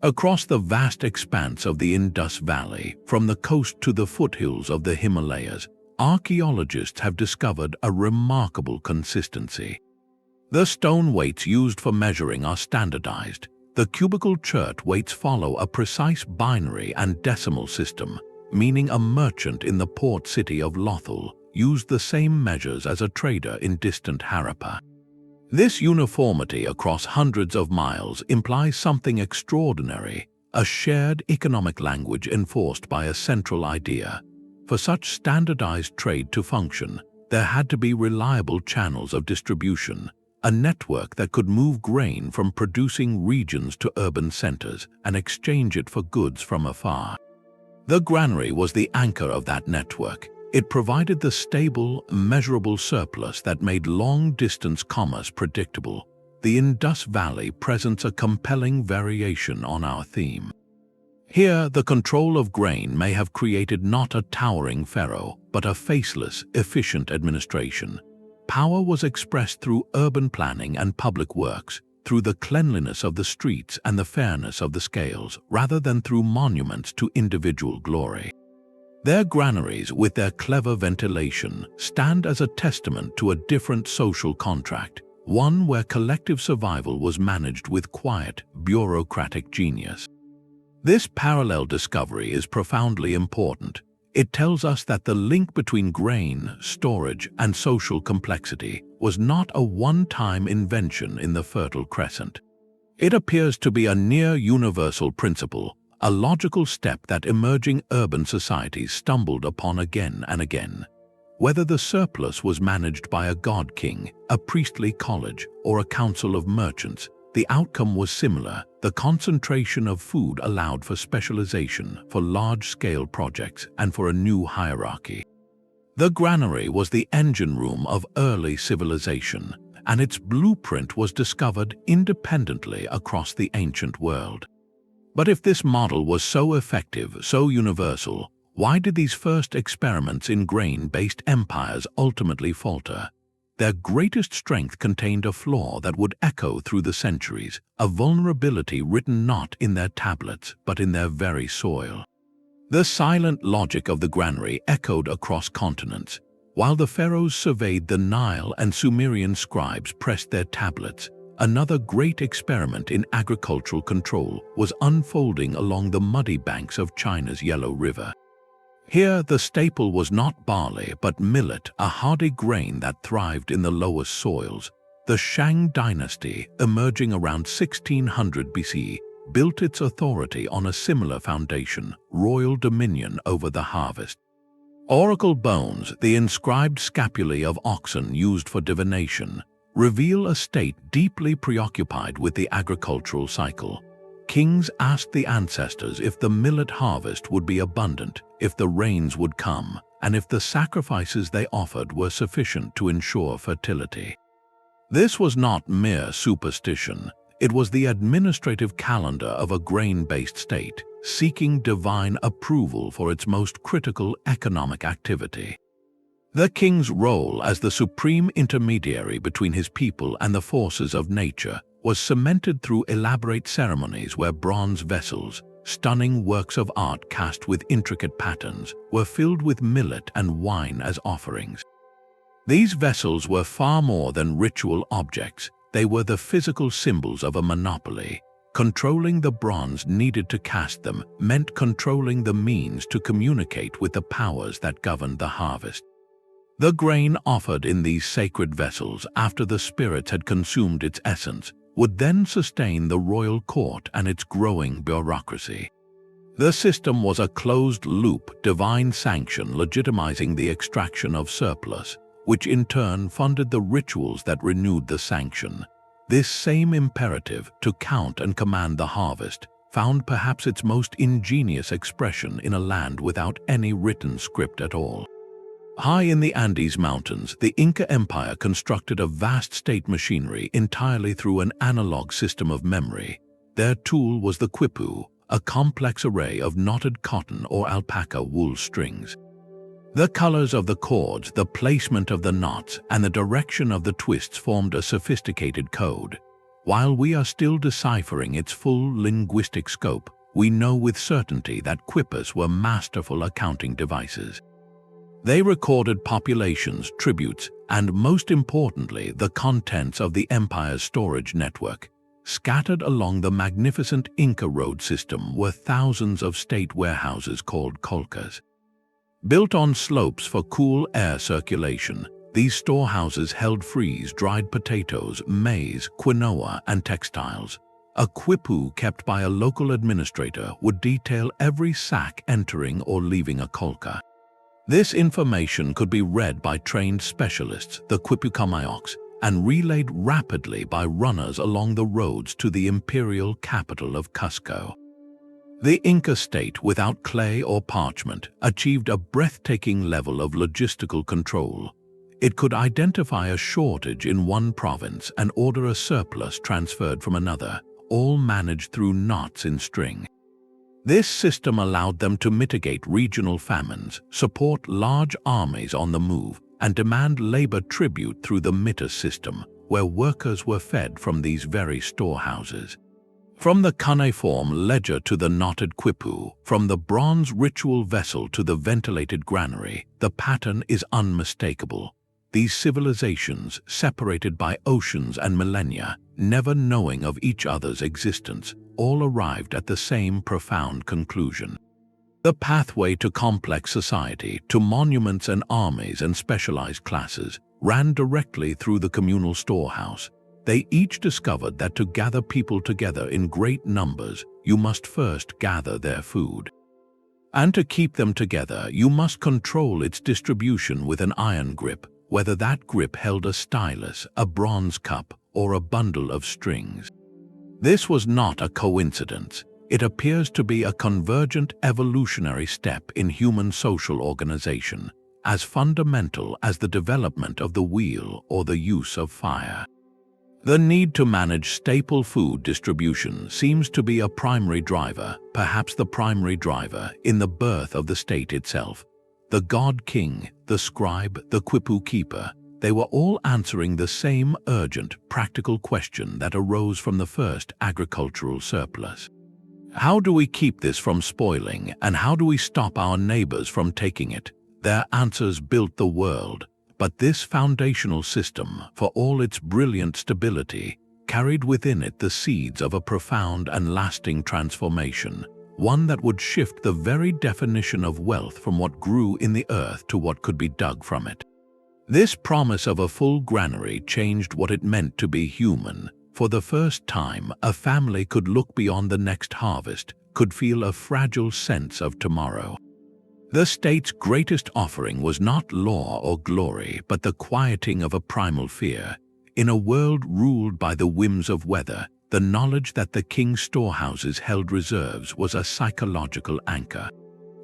Across the vast expanse of the Indus Valley, from the coast to the foothills of the Himalayas, archaeologists have discovered a remarkable consistency. The stone weights used for measuring are standardized. The cubical chert weights follow a precise binary and decimal system, meaning a merchant in the port city of Lothal used the same measures as a trader in distant Harappa. This uniformity across hundreds of miles implies something extraordinary, a shared economic language enforced by a central idea. For such standardized trade to function, there had to be reliable channels of distribution, a network that could move grain from producing regions to urban centers and exchange it for goods from afar. The granary was the anchor of that network. It provided the stable, measurable surplus that made long-distance commerce predictable. The Indus Valley presents a compelling variation on our theme. Here, the control of grain may have created not a towering pharaoh, but a faceless, efficient administration. Power was expressed through urban planning and public works, through the cleanliness of the streets and the fairness of the scales, rather than through monuments to individual glory. Their granaries, with their clever ventilation, stand as a testament to a different social contract, one where collective survival was managed with quiet, bureaucratic genius. This parallel discovery is profoundly important. It tells us that the link between grain, storage, and social complexity was not a one-time invention in the Fertile Crescent. It appears to be a near-universal principle, a logical step that emerging urban societies stumbled upon again and again. Whether the surplus was managed by a god king, a priestly college, or a council of merchants, the outcome was similar. The concentration of food allowed for specialization, for large-scale projects, and for a new hierarchy. The granary was the engine room of early civilization, and its blueprint was discovered independently across the ancient world. But if this model was so effective, so universal, why did these first experiments in grain-based empires ultimately falter? Their greatest strength contained a flaw that would echo through the centuries, a vulnerability written not in their tablets, but in their very soil. The silent logic of the granary echoed across continents. While the pharaohs surveyed the Nile and Sumerian scribes pressed their tablets, another great experiment in agricultural control was unfolding along the muddy banks of China's Yellow River. Here, the staple was not barley but millet, a hardy grain that thrived in the lowest soils. The Shang dynasty, emerging around 1600 BC, built its authority on a similar foundation: royal dominion over the harvest. Oracle bones, the inscribed scapulae of oxen used for divination, reveal a state deeply preoccupied with the agricultural cycle. Kings asked the ancestors if the millet harvest would be abundant, if the rains would come, and if the sacrifices they offered were sufficient to ensure fertility. This was not mere superstition. It was the administrative calendar of a grain-based state, seeking divine approval for its most critical economic activity. The king's role as the supreme intermediary between his people and the forces of nature was cemented through elaborate ceremonies where bronze vessels, stunning works of art cast with intricate patterns, were filled with millet and wine as offerings. These vessels were far more than ritual objects. They were the physical symbols of a monopoly. Controlling the bronze needed to cast them meant controlling the means to communicate with the powers that governed the harvest. The grain offered in these sacred vessels after the spirits had consumed its essence would then sustain the royal court and its growing bureaucracy. The system was a closed-loop divine sanction legitimizing the extraction of surplus, which in turn funded the rituals that renewed the sanction. This same imperative to count and command the harvest found perhaps its most ingenious expression in a land without any written script at all. High in the Andes Mountains, the Inca Empire constructed a vast state machinery entirely through an analog system of memory. Their tool was the quipu, a complex array of knotted cotton or alpaca wool strings. The colors of the cords, the placement of the knots, and the direction of the twists formed a sophisticated code. While we are still deciphering its full linguistic scope, we know with certainty that quipus were masterful accounting devices. They recorded populations, tributes, and most importantly, the contents of the empire's storage network. Scattered along the magnificent Inca road system were thousands of state warehouses called colcas. Built on slopes for cool air circulation, these storehouses held freeze-dried potatoes, maize, quinoa, and textiles. A quipu kept by a local administrator would detail every sack entering or leaving a colca. This information could be read by trained specialists, the quipucamayocs, and relayed rapidly by runners along the roads to the imperial capital of Cusco. The Inca state, without clay or parchment, achieved a breathtaking level of logistical control. It could identify a shortage in one province and order a surplus transferred from another, all managed through knots in string. This system allowed them to mitigate regional famines, support large armies on the move, and demand labor tribute through the mitas system, where workers were fed from these very storehouses. From the cuneiform ledger to the knotted quipu, from the bronze ritual vessel to the ventilated granary, the pattern is unmistakable. These civilizations, separated by oceans and millennia, never knowing of each other's existence, all arrived at the same profound conclusion. The pathway to complex society, to monuments and armies and specialized classes, ran directly through the communal storehouse. They each discovered that to gather people together in great numbers, you must first gather their food. And to keep them together, you must control its distribution with an iron grip, whether that grip held a stylus, a bronze cup, or a bundle of strings. This was not a coincidence. It appears to be a convergent evolutionary step in human social organization, as fundamental as the development of the wheel or the use of fire. The need to manage staple food distribution seems to be a primary driver, perhaps the primary driver, in the birth of the state itself. The god-king, the scribe, the quipu keeper, they were all answering the same urgent, practical question that arose from the first agricultural surplus. How do we keep this from spoiling, and how do we stop our neighbors from taking it? Their answers built the world, but this foundational system, for all its brilliant stability, carried within it the seeds of a profound and lasting transformation, one that would shift the very definition of wealth from what grew in the earth to what could be dug from it. This promise of a full granary changed what it meant to be human. For the first time, a family could look beyond the next harvest, could feel a fragile sense of tomorrow. The state's greatest offering was not law or glory, but the quieting of a primal fear. In a world ruled by the whims of weather, the knowledge that the king's storehouses held reserves was a psychological anchor.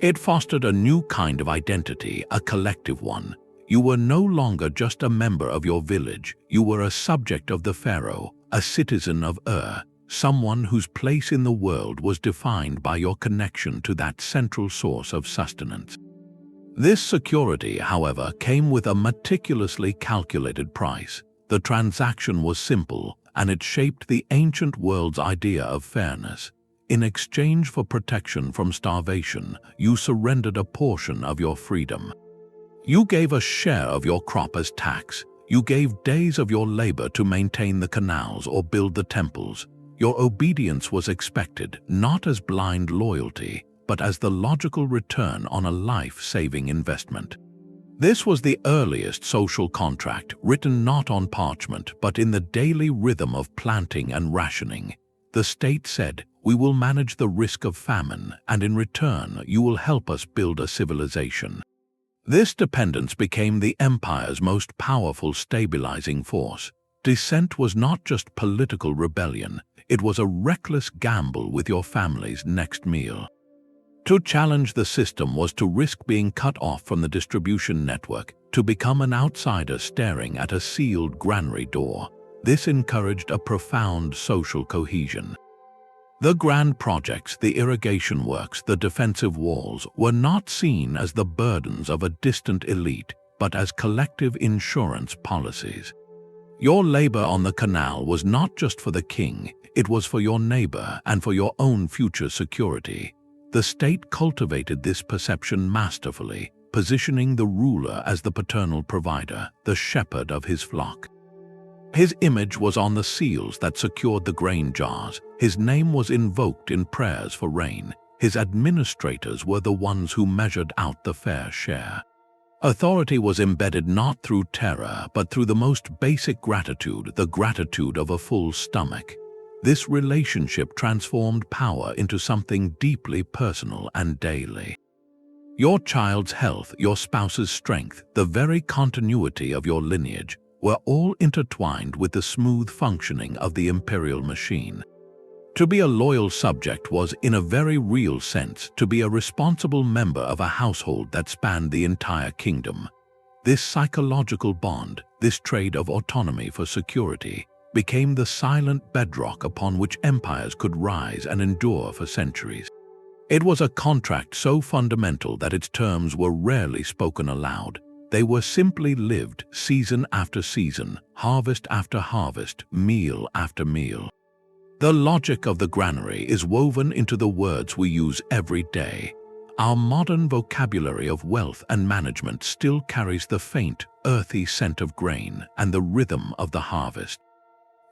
It fostered a new kind of identity, a collective one. You were no longer just a member of your village, you were a subject of the pharaoh, a citizen of someone whose place in the world was defined by your connection to that central source of sustenance. This security, however, came with a meticulously calculated price. The transaction was simple, and it shaped the ancient world's idea of fairness. In exchange for protection from starvation, you surrendered a portion of your freedom. You gave a share of your crop as tax. You gave days of your labor to maintain the canals or build the temples. Your obedience was expected, not as blind loyalty, but as the logical return on a life-saving investment. This was the earliest social contract, written not on parchment, but in the daily rhythm of planting and rationing. The state said, "We will manage the risk of famine, and in return you will help us build a civilization." This dependence became the empire's most powerful stabilizing force. Dissent was not just political rebellion, it was a reckless gamble with your family's next meal. To challenge the system was to risk being cut off from the distribution network, to become an outsider staring at a sealed granary door. This encouraged a profound social cohesion. The grand projects, the irrigation works, the defensive walls, were not seen as the burdens of a distant elite, but as collective insurance policies. Your labor on the canal was not just for the king, it was for your neighbor and for your own future security. The state cultivated this perception masterfully, positioning the ruler as the paternal provider, the shepherd of his flock. His image was on the seals that secured the grain jars. His name was invoked in prayers for rain. His administrators were the ones who measured out the fair share. Authority was embedded not through terror, but through the most basic gratitude, the gratitude of a full stomach. This relationship transformed power into something deeply personal and daily. Your child's health, your spouse's strength, the very continuity of your lineage were all intertwined with the smooth functioning of the imperial machine. To be a loyal subject was, in a very real sense, to be a responsible member of a household that spanned the entire kingdom. This psychological bond, this trade of autonomy for security, became the silent bedrock upon which empires could rise and endure for centuries. It was a contract so fundamental that its terms were rarely spoken aloud. They were simply lived season after season, harvest after harvest, meal after meal. The logic of the granary is woven into the words we use every day. Our modern vocabulary of wealth and management still carries the faint, earthy scent of grain and the rhythm of the harvest.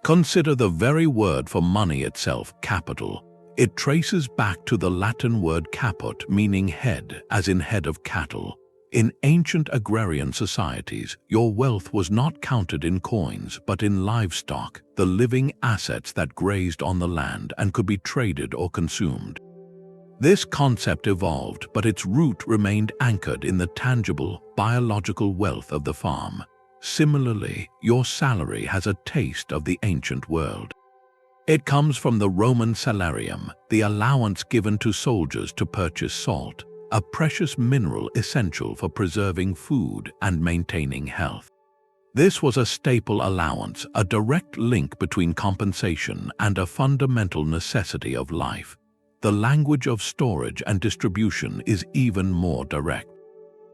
Consider the very word for money itself, capital. It traces back to the Latin word caput, meaning head, as in head of cattle. In ancient agrarian societies, your wealth was not counted in coins, but in livestock, the living assets that grazed on the land and could be traded or consumed. This concept evolved, but its root remained anchored in the tangible, biological wealth of the farm. Similarly, your salary has a taste of the ancient world. It comes from the Roman salarium, the allowance given to soldiers to purchase salt, a precious mineral essential for preserving food and maintaining health. This was a staple allowance, a direct link between compensation and a fundamental necessity of life. The language of storage and distribution is even more direct.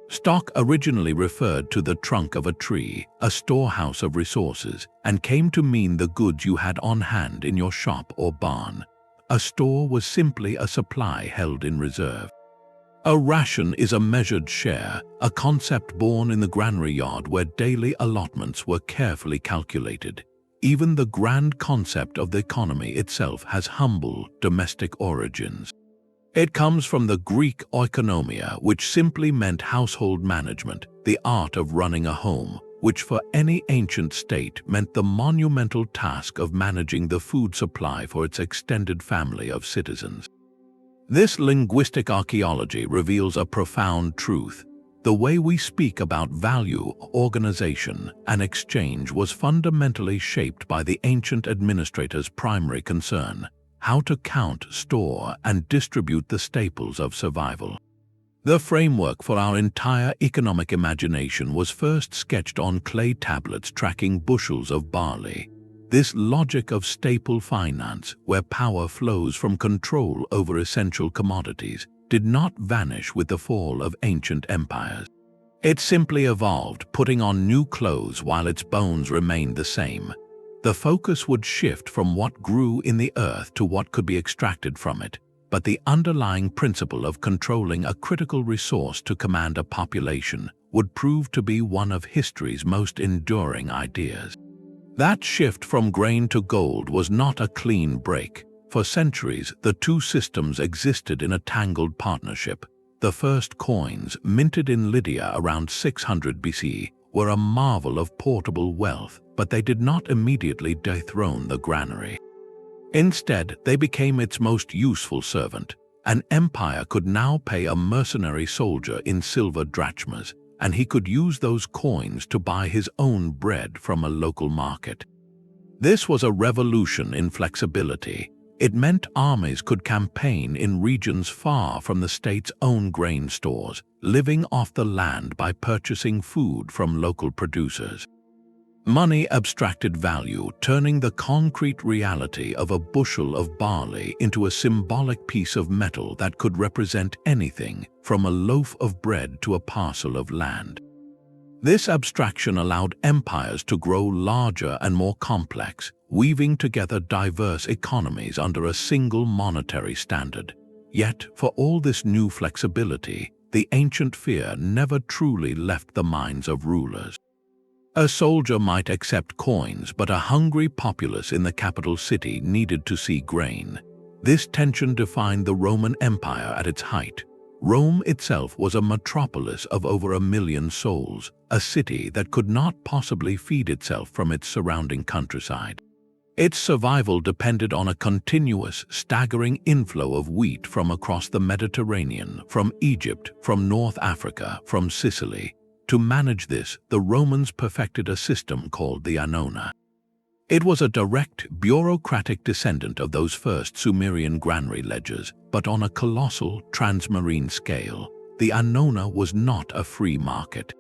Stock originally referred to the trunk of a tree, a storehouse of resources, and came to mean the goods you had on hand in your shop or barn. A store was simply a supply held in reserve. A ration is a measured share, a concept born in the granary yard where daily allotments were carefully calculated. Even the grand concept of the economy itself has humble, domestic origins. It comes from the Greek oikonomia, which simply meant household management, the art of running a home, which for any ancient state meant the monumental task of managing the food supply for its extended family of citizens. This linguistic archaeology reveals a profound truth. The way we speak about value, organization, and exchange was fundamentally shaped by the ancient administrator's primary concern: how to count, store, and distribute the staples of survival. The framework for our entire economic imagination was first sketched on clay tablets tracking bushels of barley. This logic of staple finance, where power flows from control over essential commodities, did not vanish with the fall of ancient empires. It simply evolved, putting on new clothes while its bones remained the same. The focus would shift from what grew in the earth to what could be extracted from it, but the underlying principle of controlling a critical resource to command a population would prove to be one of history's most enduring ideas. That shift from grain to gold was not a clean break. For centuries, the two systems existed in a tangled partnership. The first coins, minted in Lydia around 600 BC, were a marvel of portable wealth, but they did not immediately dethrone the granary. Instead, they became its most useful servant. An empire could now pay a mercenary soldier in silver drachmas, and he could use those coins to buy his own bread from a local market. This was a revolution in flexibility. It meant armies could campaign in regions far from the state's own grain stores, living off the land by purchasing food from local producers. Money abstracted value, turning the concrete reality of a bushel of barley into a symbolic piece of metal that could represent anything, from a loaf of bread to a parcel of land. This abstraction allowed empires to grow larger and more complex, weaving together diverse economies under a single monetary standard. Yet, for all this new flexibility, the ancient fear never truly left the minds of rulers. A soldier might accept coins, but a hungry populace in the capital city needed to see grain. This tension defined the Roman Empire at its height. Rome itself was a metropolis of over 1 million souls, a city that could not possibly feed itself from its surrounding countryside. Its survival depended on a continuous, staggering inflow of wheat from across the Mediterranean, from Egypt, from North Africa, from Sicily. To manage this, the Romans perfected a system called the Annona. It was a direct, bureaucratic descendant of those first Sumerian granary ledgers, but on a colossal, transmarine scale. The Annona was not a free market.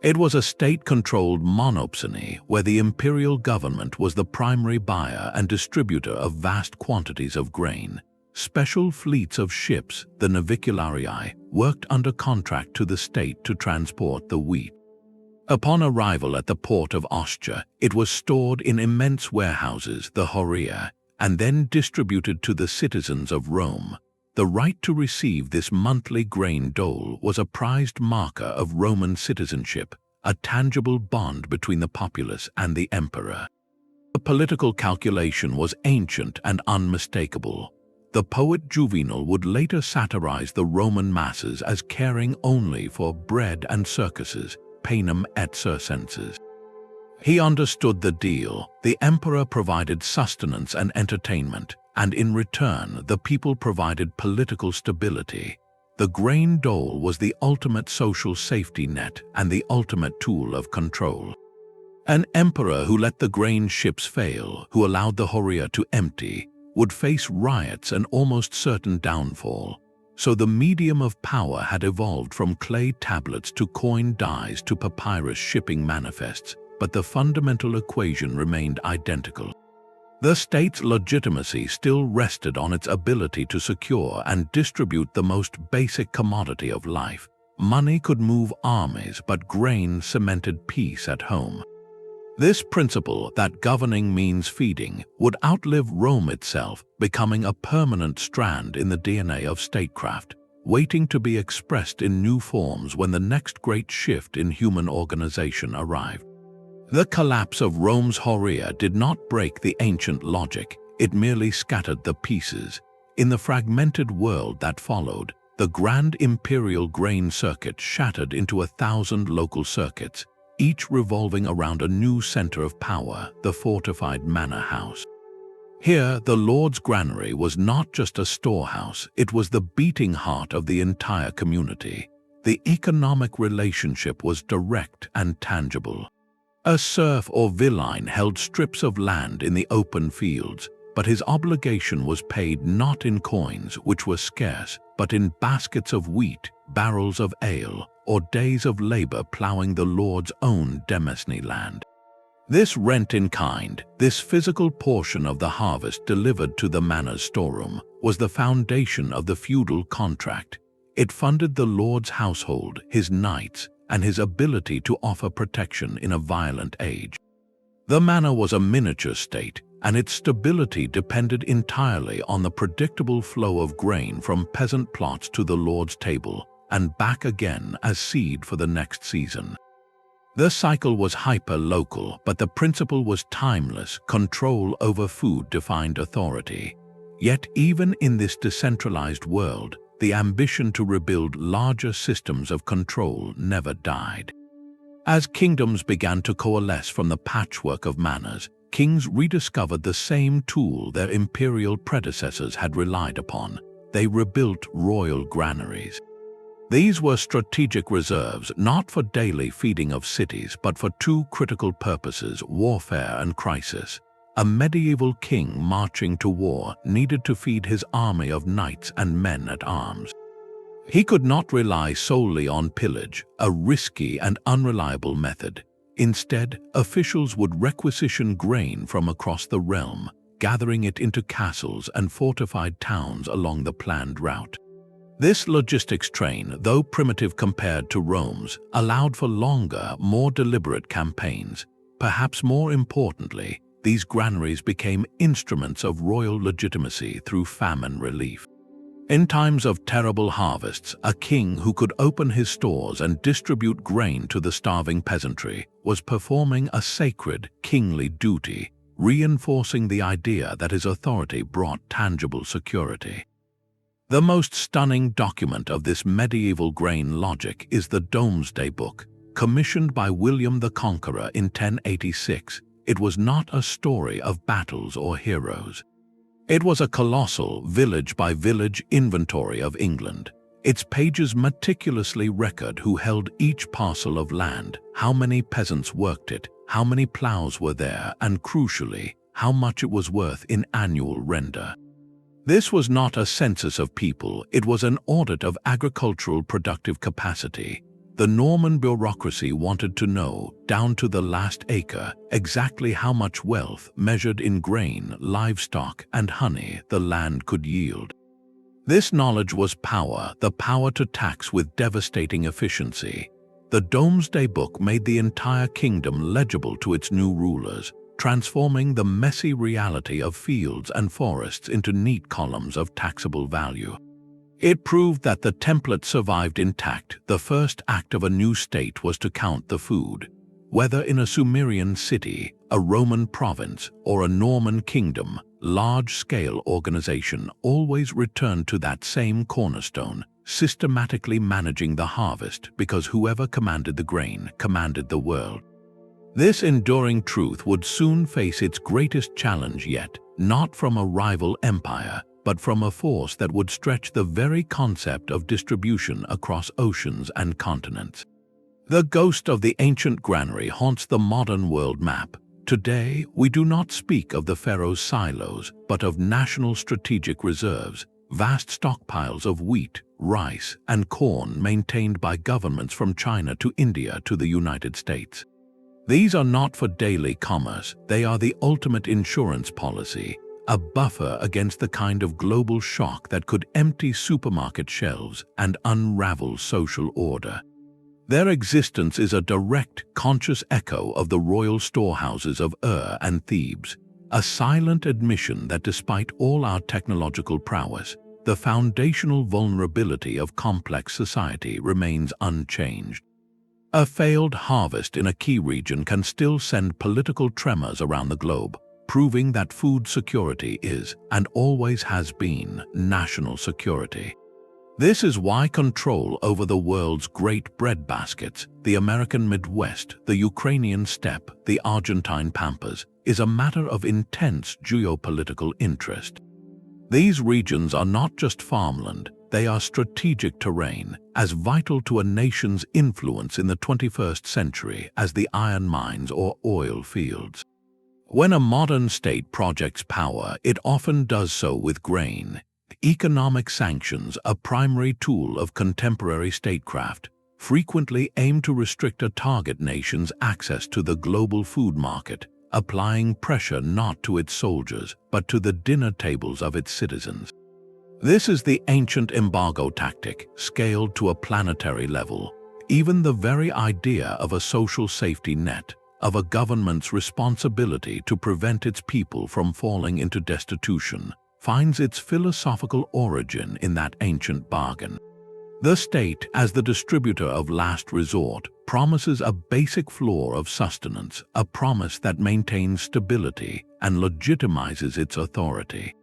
It was a state-controlled monopsony where the imperial government was the primary buyer and distributor of vast quantities of grain. Special fleets of ships, the navicularii, worked under contract to the state to transport the wheat. Upon arrival at the port of Ostia, it was stored in immense warehouses, the horia, and then distributed to the citizens of Rome. The right to receive this monthly grain dole was a prized marker of Roman citizenship, a tangible bond between the populace and the emperor. The political calculation was ancient and unmistakable. The poet Juvenal would later satirize the Roman masses as caring only for bread and circuses, panem et circenses. He understood the deal. The emperor provided sustenance and entertainment, and in return the people provided political stability. The grain dole was the ultimate social safety net and the ultimate tool of control. An emperor who let the grain ships fail, who allowed the horia to empty, would face riots and almost certain downfall. So the medium of power had evolved from clay tablets to coin dies to papyrus shipping manifests, but the fundamental equation remained identical. The state's legitimacy still rested on its ability to secure and distribute the most basic commodity of life. Money could move armies, but grain cemented peace at home. This principle, that governing means feeding, would outlive Rome itself, becoming a permanent strand in the DNA of statecraft, waiting to be expressed in new forms when the next great shift in human organization arrived. The collapse of Rome's horia did not break the ancient logic, it merely scattered the pieces. In the fragmented world that followed, the grand imperial grain circuit shattered into 1,000 local circuits, each revolving around a new center of power, the fortified manor house. Here, the Lord's granary was not just a storehouse, it was the beating heart of the entire community. The economic relationship was direct and tangible. A serf or villein held strips of land in the open fields, but his obligation was paid not in coins, which were scarce, but in baskets of wheat, barrels of ale, or days of labor plowing the Lord's own Domesday land. This rent in kind, this physical portion of the harvest delivered to the manor's storeroom, was the foundation of the feudal contract. It funded the lord's household, his knights, and his ability to offer protection in a violent age. The manor was a miniature state, and its stability depended entirely on the predictable flow of grain from peasant plots to the lord's table, and back again as seed for the next season. The cycle was hyper-local, but the principle was timeless. Control over food defined authority. Yet even in this decentralized world, the ambition to rebuild larger systems of control never died. As kingdoms began to coalesce from the patchwork of manors, kings rediscovered the same tool their imperial predecessors had relied upon. They rebuilt royal granaries. These were strategic reserves, not for daily feeding of cities, but for two critical purposes: warfare and crisis. A medieval king marching to war needed to feed his army of knights and men at arms. He could not rely solely on pillage, a risky and unreliable method. Instead, officials would requisition grain from across the realm, gathering it into castles and fortified towns along the planned route. This logistics train, though primitive compared to Rome's, allowed for longer, more deliberate campaigns. Perhaps more importantly, these granaries became instruments of royal legitimacy through famine relief. In times of terrible harvests, a king who could open his stores and distribute grain to the starving peasantry was performing a sacred, kingly duty, reinforcing the idea that his authority brought tangible security. The most stunning document of this medieval grain logic is the Domesday Book, commissioned by William the Conqueror in 1086. It was not a story of battles or heroes. It was a colossal, village-by-village inventory of England. Its pages meticulously record who held each parcel of land, how many peasants worked it, how many plows were there, and crucially, how much it was worth in annual render. This was not a census of people, it was an audit of agricultural productive capacity. The Norman bureaucracy wanted to know, down to the last acre, exactly how much wealth, measured in grain, livestock, and honey, the land could yield. This knowledge was power, the power to tax with devastating efficiency. The Domesday Book made the entire kingdom legible to its new rulers, transforming the messy reality of fields and forests into neat columns of taxable value. It proved that the template survived intact. The first act of a new state was to count the food. Whether in a Sumerian city, a Roman province, or a Norman kingdom, large-scale organization always returned to that same cornerstone, systematically managing the harvest, because whoever commanded the grain commanded the world. This enduring truth would soon face its greatest challenge yet, not from a rival empire, but from a force that would stretch the very concept of distribution across oceans and continents. The ghost of the ancient granary haunts the modern world map. Today, we do not speak of the pharaoh's silos, but of national strategic reserves, vast stockpiles of wheat, rice, and corn maintained by governments from China to India to the United States. These are not for daily commerce, they are the ultimate insurance policy, a buffer against the kind of global shock that could empty supermarket shelves and unravel social order. Their existence is a direct, conscious echo of the royal storehouses of Ur and Thebes, a silent admission that despite all our technological prowess, the foundational vulnerability of complex society remains unchanged. A failed harvest in a key region can still send political tremors around the globe, proving that food security is, and always has been, national security. This is why control over the world's great breadbaskets, the American Midwest, the Ukrainian steppe, the Argentine pampas, is a matter of intense geopolitical interest. These regions are not just farmland, they are strategic terrain, as vital to a nation's influence in the 21st century as the iron mines or oil fields. When a modern state projects power, it often does so with grain. Economic sanctions, a primary tool of contemporary statecraft, frequently aimed to restrict a target nation's access to the global food market, applying pressure not to its soldiers but to the dinner tables of its citizens. This is the ancient embargo tactic, scaled to a planetary level. Even the very idea of a social safety net, of a government's responsibility to prevent its people from falling into destitution, finds its philosophical origin in that ancient bargain. The state, as the distributor of last resort, promises a basic floor of sustenance, a promise that maintains stability and legitimizes its authority.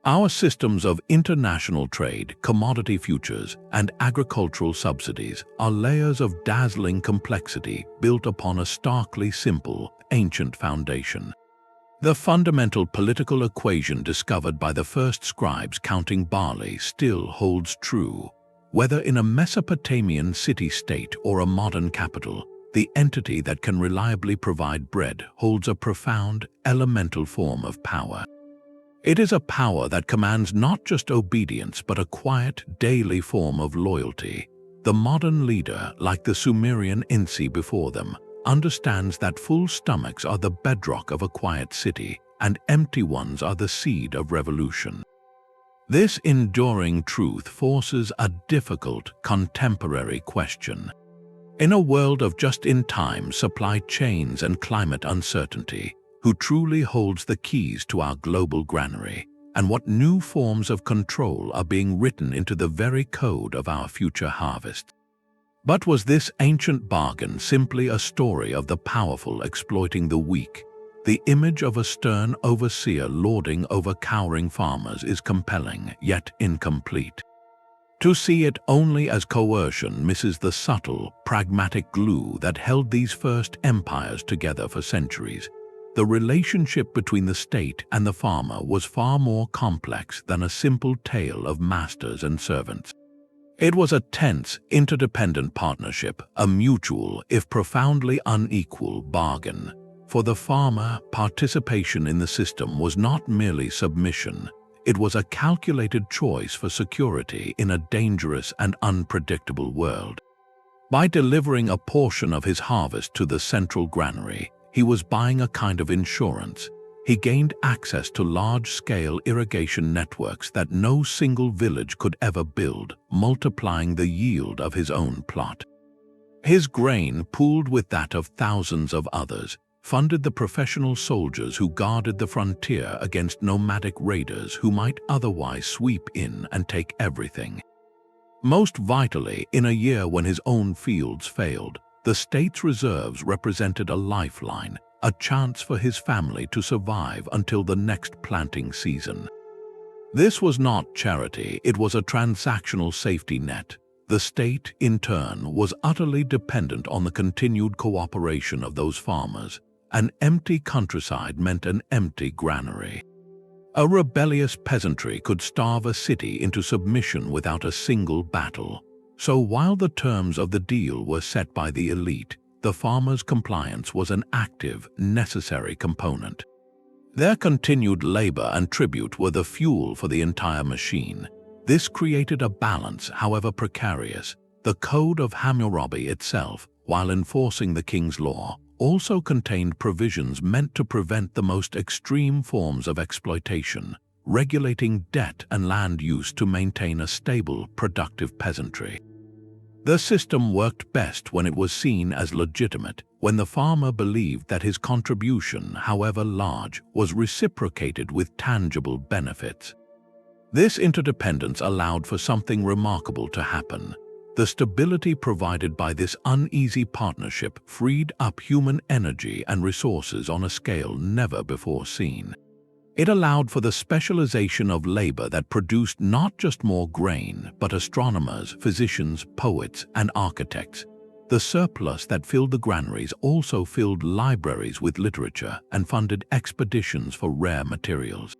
Our systems of international trade, commodity futures, and agricultural subsidies are layers of dazzling complexity built upon a starkly simple, ancient foundation. The fundamental political equation discovered by the first scribes counting barley still holds true. Whether in a Mesopotamian city-state or a modern capital, the entity that can reliably provide bread holds a profound, elemental form of power. It is a power that commands not just obedience but a quiet, daily form of loyalty. The modern leader, like the Sumerian Insi before them, understands that full stomachs are the bedrock of a quiet city, and empty ones are the seed of revolution. This enduring truth forces a difficult, contemporary question. In a world of just-in-time supply chains and climate uncertainty, who truly holds the keys to our global granary, and what new forms of control are being written into the very code of our future harvests? But was this ancient bargain simply a story of the powerful exploiting the weak? The image of a stern overseer lording over cowering farmers is compelling, yet incomplete. To see it only as coercion misses the subtle, pragmatic glue that held these first empires together for centuries. The relationship between the state and the farmer was far more complex than a simple tale of masters and servants. It was a tense, interdependent partnership, a mutual, if profoundly unequal, bargain. For the farmer, participation in the system was not merely submission. It was a calculated choice for security in a dangerous and unpredictable world. By delivering a portion of his harvest to the central granary, he was buying a kind of insurance. He gained access to large-scale irrigation networks that no single village could ever build, multiplying the yield of his own plot. His grain, pooled with that of thousands of others, funded the professional soldiers who guarded the frontier against nomadic raiders who might otherwise sweep in and take everything. Most vitally, in a year when his own fields failed, the state's reserves represented a lifeline, a chance for his family to survive until the next planting season. This was not charity, it was a transactional safety net. The state, in turn, was utterly dependent on the continued cooperation of those farmers. An empty countryside meant an empty granary. A rebellious peasantry could starve a city into submission without a single battle. So while the terms of the deal were set by the elite, the farmers' compliance was an active, necessary component. Their continued labor and tribute were the fuel for the entire machine. This created a balance, however precarious. The Code of Hammurabi itself, while enforcing the king's law, also contained provisions meant to prevent the most extreme forms of exploitation, regulating debt and land use to maintain a stable, productive peasantry. The system worked best when it was seen as legitimate, when the farmer believed that his contribution, however large, was reciprocated with tangible benefits. This interdependence allowed for something remarkable to happen. The stability provided by this uneasy partnership freed up human energy and resources on a scale never before seen. It allowed for the specialization of labor that produced not just more grain, but astronomers, physicians, poets, and architects. The surplus that filled the granaries also filled libraries with literature and funded expeditions for rare materials.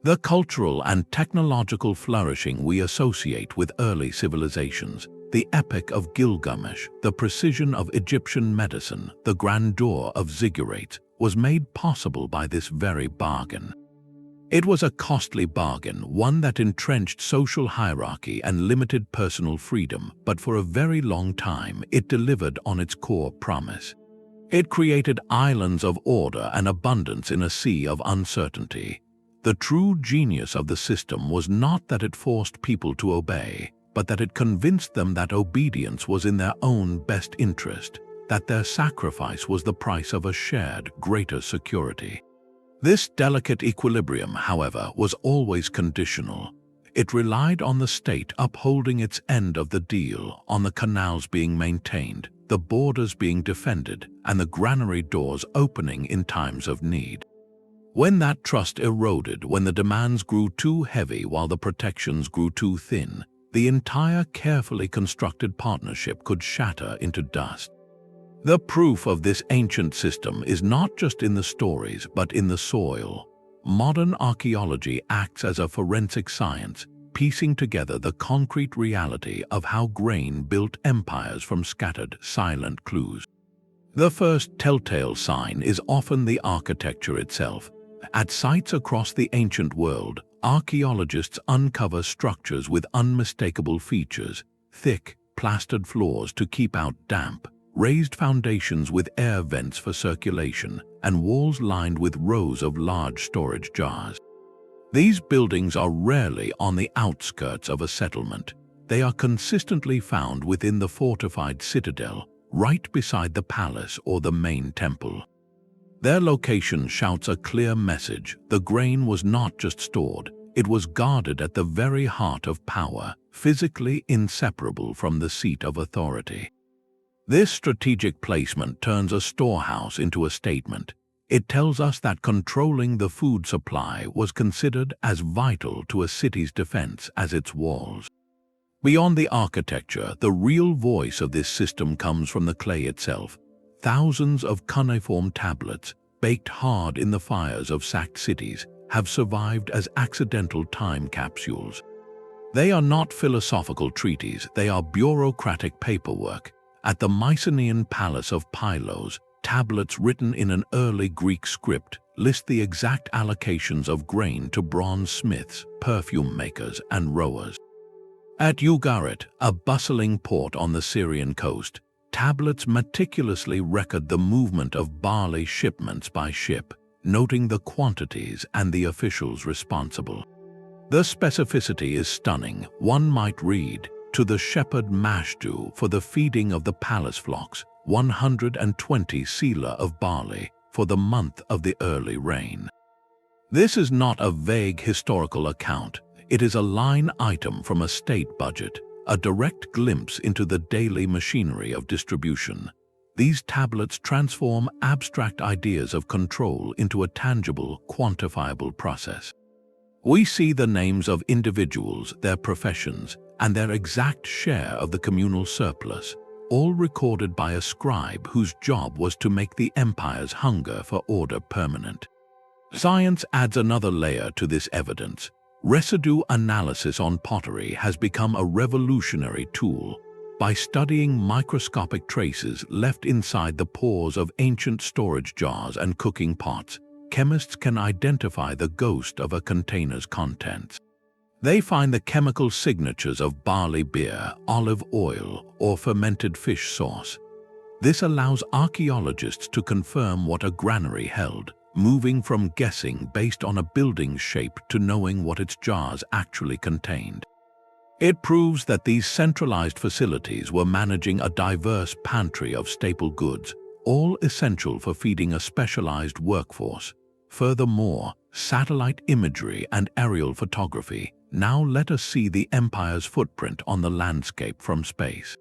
The cultural and technological flourishing we associate with early civilizations, the epic of Gilgamesh, the precision of Egyptian medicine, the grandeur of ziggurats, was made possible by this very bargain. It was a costly bargain, one that entrenched social hierarchy and limited personal freedom, but for a very long time it delivered on its core promise. It created islands of order and abundance in a sea of uncertainty. The true genius of the system was not that it forced people to obey, but that it convinced them that obedience was in their own best interest, that their sacrifice was the price of a shared, greater security. This delicate equilibrium, however, was always conditional. It relied on the state upholding its end of the deal, on the canals being maintained, the borders being defended, and the granary doors opening in times of need. When that trust eroded, when the demands grew too heavy while the protections grew too thin, the entire carefully constructed partnership could shatter into dust. The proof of this ancient system is not just in the stories, but in the soil. Modern archaeology acts as a forensic science, piecing together the concrete reality of how grain built empires from scattered, silent clues. The first telltale sign is often the architecture itself. At sites across the ancient world, archaeologists uncover structures with unmistakable features: thick, plastered floors to keep out damp, raised foundations with air vents for circulation, and walls lined with rows of large storage jars. These buildings are rarely on the outskirts of a settlement. They are consistently found within the fortified citadel, right beside the palace or the main temple. Their location shouts a clear message: the grain was not just stored, it was guarded at the very heart of power, physically inseparable from the seat of authority. This strategic placement turns a storehouse into a statement. It tells us that controlling the food supply was considered as vital to a city's defense as its walls. Beyond the architecture, the real voice of this system comes from the clay itself. Thousands of cuneiform tablets, baked hard in the fires of sacked cities, have survived as accidental time capsules. They are not philosophical treatises, they are bureaucratic paperwork. At the Mycenaean palace of Pylos, tablets written in an early Greek script list the exact allocations of grain to bronze smiths, perfume makers, and rowers. At Ugarit, a bustling port on the Syrian coast, tablets meticulously record the movement of barley shipments by ship, noting the quantities and the officials responsible. The specificity is stunning. One might read, "To the shepherd Mashdu for the feeding of the palace flocks, 120 selah of barley for the month of the early rain." This is not a vague historical account. It is a line item from a state budget, a direct glimpse into the daily machinery of distribution. These tablets transform abstract ideas of control into a tangible, quantifiable process. We see the names of individuals, their professions, and their exact share of the communal surplus, all recorded by a scribe whose job was to make the empire's hunger for order permanent. Science adds another layer to this evidence. Residue analysis on pottery has become a revolutionary tool. By studying microscopic traces left inside the pores of ancient storage jars and cooking pots, chemists can identify the ghost of a container's contents. They find the chemical signatures of barley beer, olive oil, or fermented fish sauce. This allows archaeologists to confirm what a granary held, moving from guessing based on a building's shape to knowing what its jars actually contained. It proves that these centralized facilities were managing a diverse pantry of staple goods, all essential for feeding a specialized workforce. Furthermore, satellite imagery and aerial photography now let us see the empire's footprint on the landscape from space.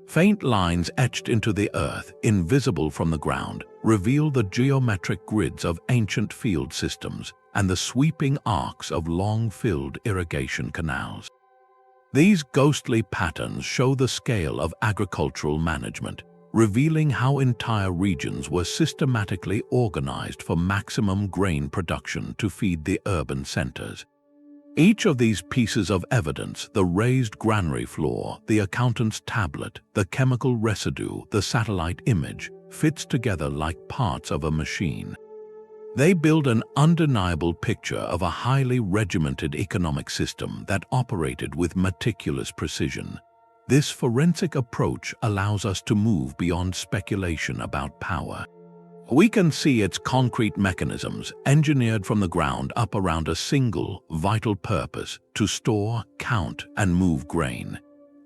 Faint lines etched into the earth, invisible from the ground, reveal the geometric grids of ancient field systems and the sweeping arcs of long-filled irrigation canals. These ghostly patterns show the scale of agricultural management, revealing how entire regions were systematically organized for maximum grain production to feed the urban centers. Each of these pieces of evidence, the raised granary floor, the accountant's tablet, the chemical residue, the satellite image, fits together like parts of a machine. They build an undeniable picture of a highly regimented economic system that operated with meticulous precision. This forensic approach allows us to move beyond speculation about power. We can see its concrete mechanisms engineered from the ground up around a single, vital purpose: to store, count, and move grain.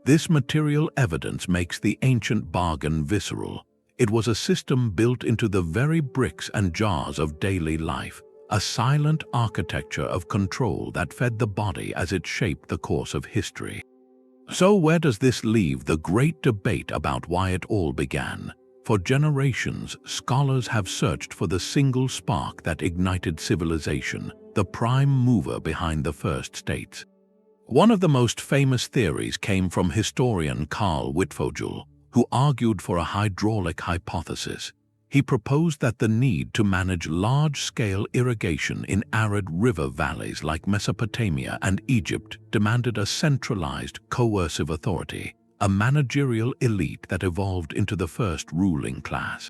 This material evidence makes the ancient bargain visceral. It was a system built into the very bricks and jars of daily life, a silent architecture of control that fed the body as it shaped the course of history. So where does this leave the great debate about why it all began? For generations, scholars have searched for the single spark that ignited civilization, the prime mover behind the first states. One of the most famous theories came from historian Carl Wittfogel, who argued for a hydraulic hypothesis. He proposed that the need to manage large-scale irrigation in arid river valleys like Mesopotamia and Egypt demanded a centralized, coercive authority, a managerial elite that evolved into the first ruling class.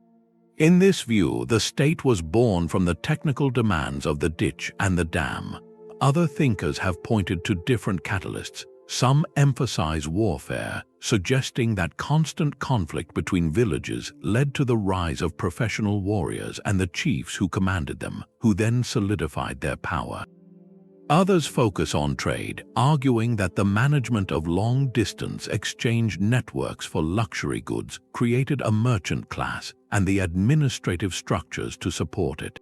In this view, the state was born from the technical demands of the ditch and the dam. Other thinkers have pointed to different catalysts. Some emphasize warfare, suggesting that constant conflict between villages led to the rise of professional warriors and the chiefs who commanded them, who then solidified their power. Others focus on trade, arguing that the management of long-distance exchange networks for luxury goods created a merchant class and the administrative structures to support it.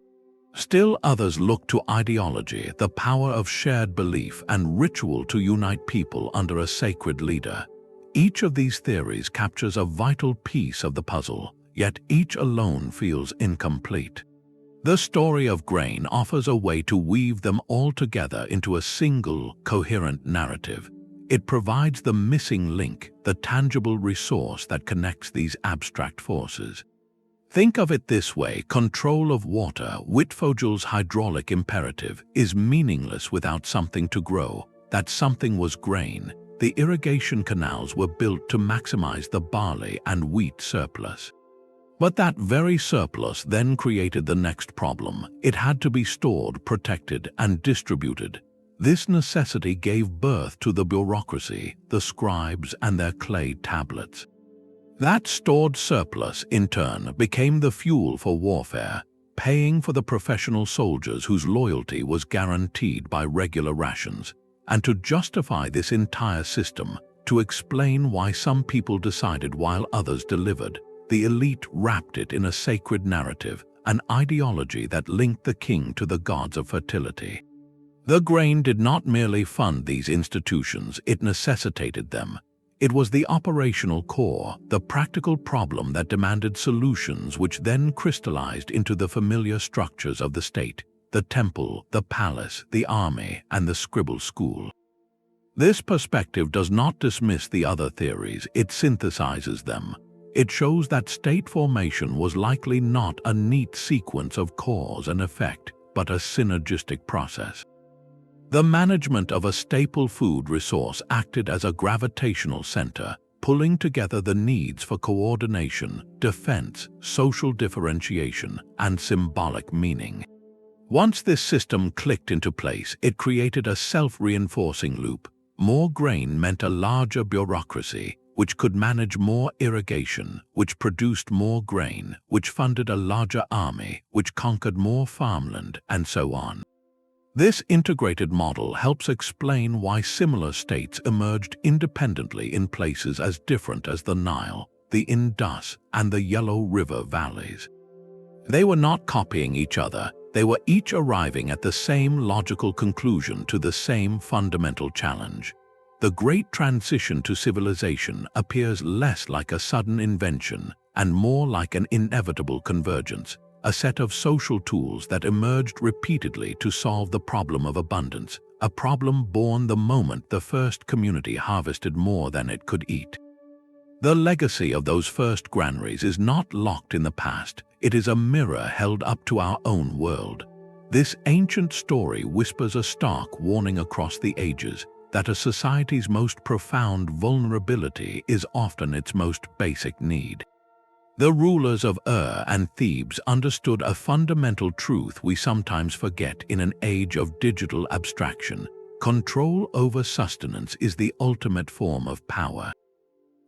Still others look to ideology, the power of shared belief and ritual to unite people under a sacred leader. Each of these theories captures a vital piece of the puzzle, yet each alone feels incomplete. The story of grain offers a way to weave them all together into a single, coherent narrative. It provides the missing link, the tangible resource that connects these abstract forces. Think of it this way: control of water, Wittfogel's hydraulic imperative, is meaningless without something to grow. That something was grain. The irrigation canals were built to maximize the barley and wheat surplus. But that very surplus then created the next problem. It had to be stored, protected, and distributed. This necessity gave birth to the bureaucracy, the scribes, and their clay tablets. That stored surplus, in turn, became the fuel for warfare, paying for the professional soldiers whose loyalty was guaranteed by regular rations. And to justify this entire system, to explain why some people decided while others delivered, the elite wrapped it in a sacred narrative, an ideology that linked the king to the gods of fertility. The grain did not merely fund these institutions, it necessitated them. It was the operational core, the practical problem that demanded solutions which then crystallized into the familiar structures of the state: the temple, the palace, the army, and the scribble school. This perspective does not dismiss the other theories, it synthesizes them. It shows that state formation was likely not a neat sequence of cause and effect, but a synergistic process. The management of a staple food resource acted as a gravitational center, pulling together the needs for coordination, defense, social differentiation, and symbolic meaning. Once this system clicked into place, it created a self-reinforcing loop. More grain meant a larger bureaucracy, which could manage more irrigation, which produced more grain, which funded a larger army, which conquered more farmland, and so on. This integrated model helps explain why similar states emerged independently in places as different as the Nile, the Indus, and the Yellow River valleys. They were not copying each other, they were each arriving at the same logical conclusion to the same fundamental challenge. The great transition to civilization appears less like a sudden invention and more like an inevitable convergence, a set of social tools that emerged repeatedly to solve the problem of abundance, a problem born the moment the first community harvested more than it could eat. The legacy of those first granaries is not locked in the past, it is a mirror held up to our own world. This ancient story whispers a stark warning across the ages that a society's most profound vulnerability is often its most basic need. The rulers of Ur and Thebes understood a fundamental truth we sometimes forget in an age of digital abstraction. Control over sustenance is the ultimate form of power.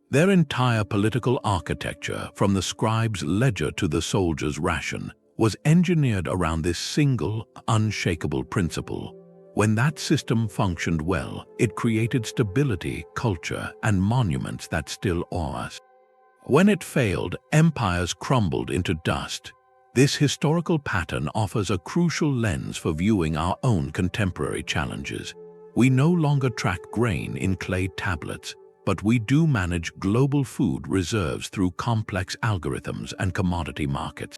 Their entire political architecture, from the scribe's ledger to the soldier's ration, was engineered around this single, unshakable principle. When that system functioned well, it created stability, culture, and monuments that still awe us. When it failed, empires crumbled into dust. This historical pattern offers a crucial lens for viewing our own contemporary challenges. We no longer track grain in clay tablets, but we do manage global food reserves through complex algorithms and commodity markets.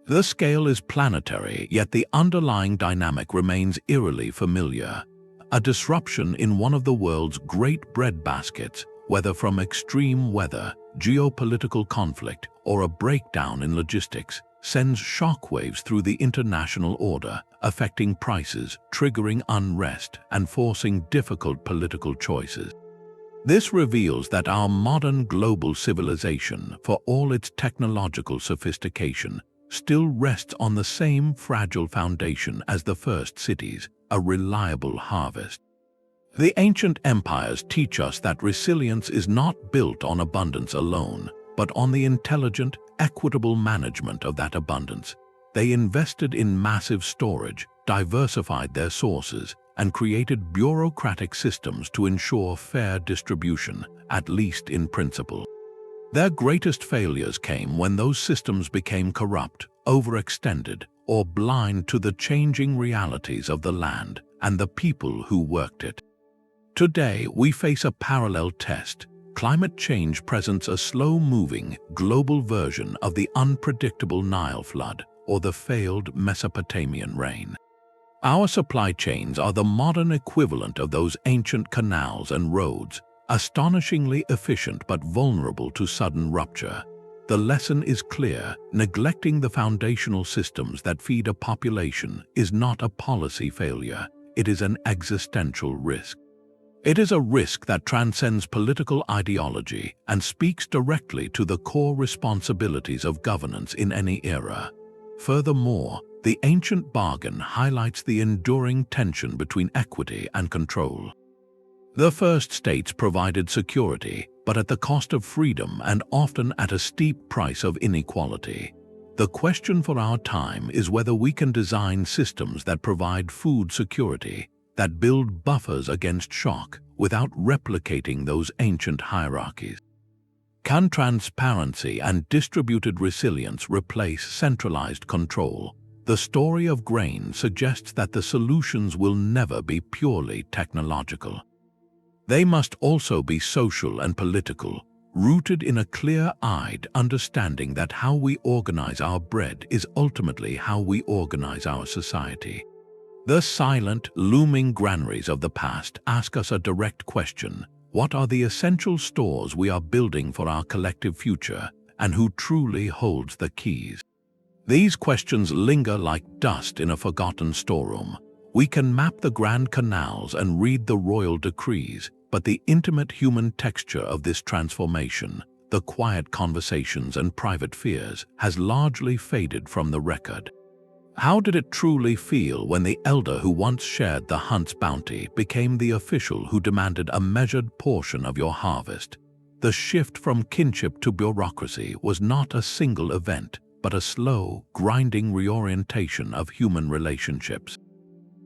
The scale is planetary, yet the underlying dynamic remains eerily familiar. A disruption in one of the world's great breadbaskets, whether from extreme weather, geopolitical conflict, or a breakdown in logistics, sends shockwaves through the international order, affecting prices, triggering unrest, and forcing difficult political choices. This reveals that our modern global civilization, for all its technological sophistication, still rests on the same fragile foundation as the first cities, a reliable harvest. The ancient empires teach us that resilience is not built on abundance alone, but on the intelligent, equitable management of that abundance. They invested in massive storage, diversified their sources, and created bureaucratic systems to ensure fair distribution, at least in principle. Their greatest failures came when those systems became corrupt, overextended, or blind to the changing realities of the land and the people who worked it. Today, we face a parallel test. Climate change presents a slow-moving, global version of the unpredictable Nile flood or the failed Mesopotamian rain. Our supply chains are the modern equivalent of those ancient canals and roads, astonishingly efficient but vulnerable to sudden rupture. The lesson is clear: neglecting the foundational systems that feed a population is not a policy failure, it is an existential risk. It is a risk that transcends political ideology and speaks directly to the core responsibilities of governance in any era. Furthermore, the ancient bargain highlights the enduring tension between equity and control. The first states provided security, but at the cost of freedom and often at a steep price of inequality. The question for our time is whether we can design systems that provide food security, that build buffers against shock, without replicating those ancient hierarchies. Can transparency and distributed resilience replace centralized control? The story of grain suggests that the solutions will never be purely technological. They must also be social and political, rooted in a clear-eyed understanding that how we organize our bread is ultimately how we organize our society. The silent, looming granaries of the past ask us a direct question: what are the essential stores we are building for our collective future, and who truly holds the keys? These questions linger like dust in a forgotten storeroom. We can map the grand canals and read the royal decrees, but the intimate human texture of this transformation, the quiet conversations and private fears, has largely faded from the record. How did it truly feel when the elder who once shared the hunt's bounty became the official who demanded a measured portion of your harvest? The shift from kinship to bureaucracy was not a single event, but a slow, grinding reorientation of human relationships.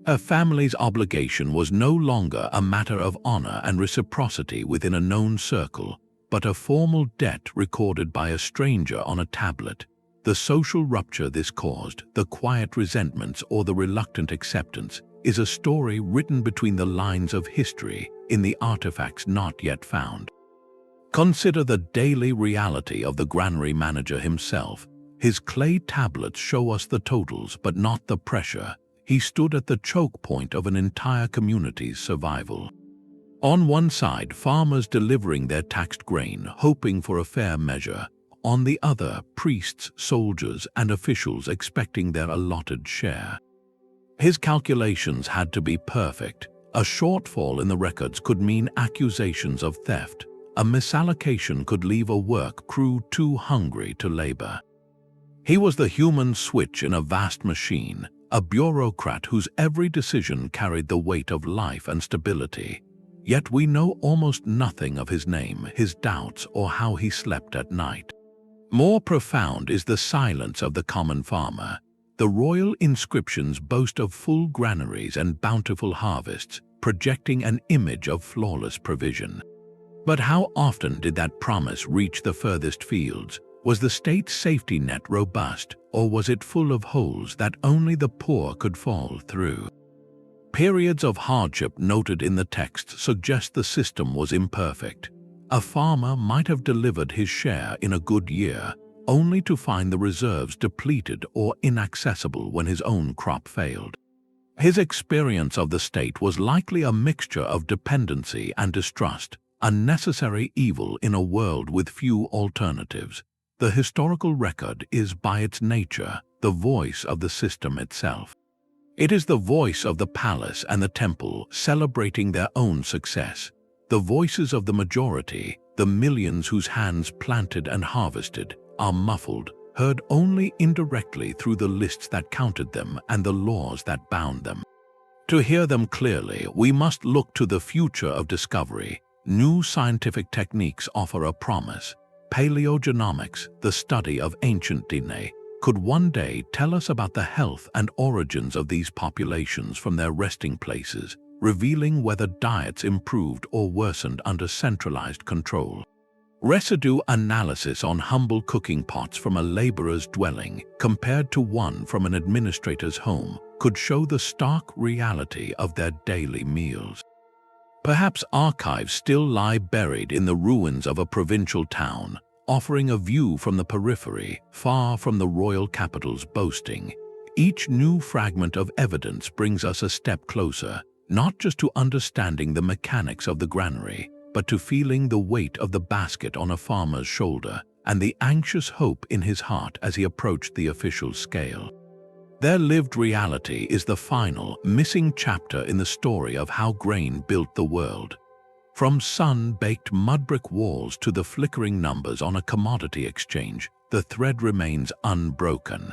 A family's obligation was no longer a matter of honor and reciprocity within a known circle, but a formal debt recorded by a stranger on a tablet. The social rupture this caused, the quiet resentments or the reluctant acceptance, is a story written between the lines of history in the artifacts not yet found. Consider the daily reality of the granary manager himself. His clay tablets show us the totals but not the pressure. He stood at the choke point of an entire community's survival. On one side, farmers delivering their taxed grain, hoping for a fair measure. On the other, priests, soldiers, and officials expecting their allotted share. His calculations had to be perfect. A shortfall in the records could mean accusations of theft. a misallocation could leave a work crew too hungry to labor. He was the human switch in a vast machine, a bureaucrat whose every decision carried the weight of life and stability. Yet we know almost nothing of his name, his doubts, or how he slept at night. More profound is the silence of the common farmer. The royal inscriptions boast of full granaries and bountiful harvests, projecting an image of flawless provision. But how often did that promise reach the furthest fields? Was the state's safety net robust, or was it full of holes that only the poor could fall through? Periods of hardship noted in the text suggest the system was imperfect. A farmer might have delivered his share in a good year, only to find the reserves depleted or inaccessible when his own crop failed. His experience of the state was likely a mixture of dependency and distrust, a necessary evil in a world with few alternatives. The historical record is, by its nature, the voice of the system itself. It is the voice of the palace and the temple celebrating their own success, the voices of the majority, the millions whose hands planted and harvested, are muffled, heard only indirectly through the lists that counted them and the laws that bound them. To hear them clearly, we must look to the future of discovery. New scientific techniques offer a promise. Paleogenomics, the study of ancient DNA, could one day tell us about the health and origins of these populations from their resting places, revealing whether diets improved or worsened under centralized control. Residue analysis on humble cooking pots from a laborer's dwelling compared to one from an administrator's home could show the stark reality of their daily meals. Perhaps archives still lie buried in the ruins of a provincial town, offering a view from the periphery, far from the royal capital's boasting. Each new fragment of evidence brings us a step closer, not just to understanding the mechanics of the granary, but to feeling the weight of the basket on a farmer's shoulder and the anxious hope in his heart as he approached the official scale. Their lived reality is the final, missing chapter in the story of how grain built the world. From sun-baked mud-brick walls to the flickering numbers on a commodity exchange, the thread remains unbroken.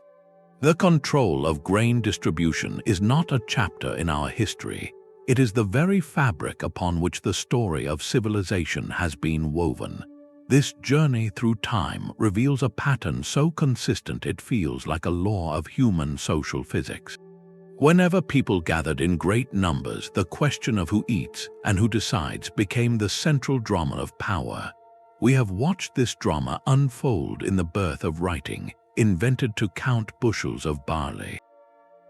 The control of grain distribution is not a chapter in our history. It is the very fabric upon which the story of civilization has been woven. This journey through time reveals a pattern so consistent it feels like a law of human social physics. Whenever people gathered in great numbers, the question of who eats and who decides became the central drama of power. We have watched this drama unfold in the birth of writing, invented to count bushels of barley.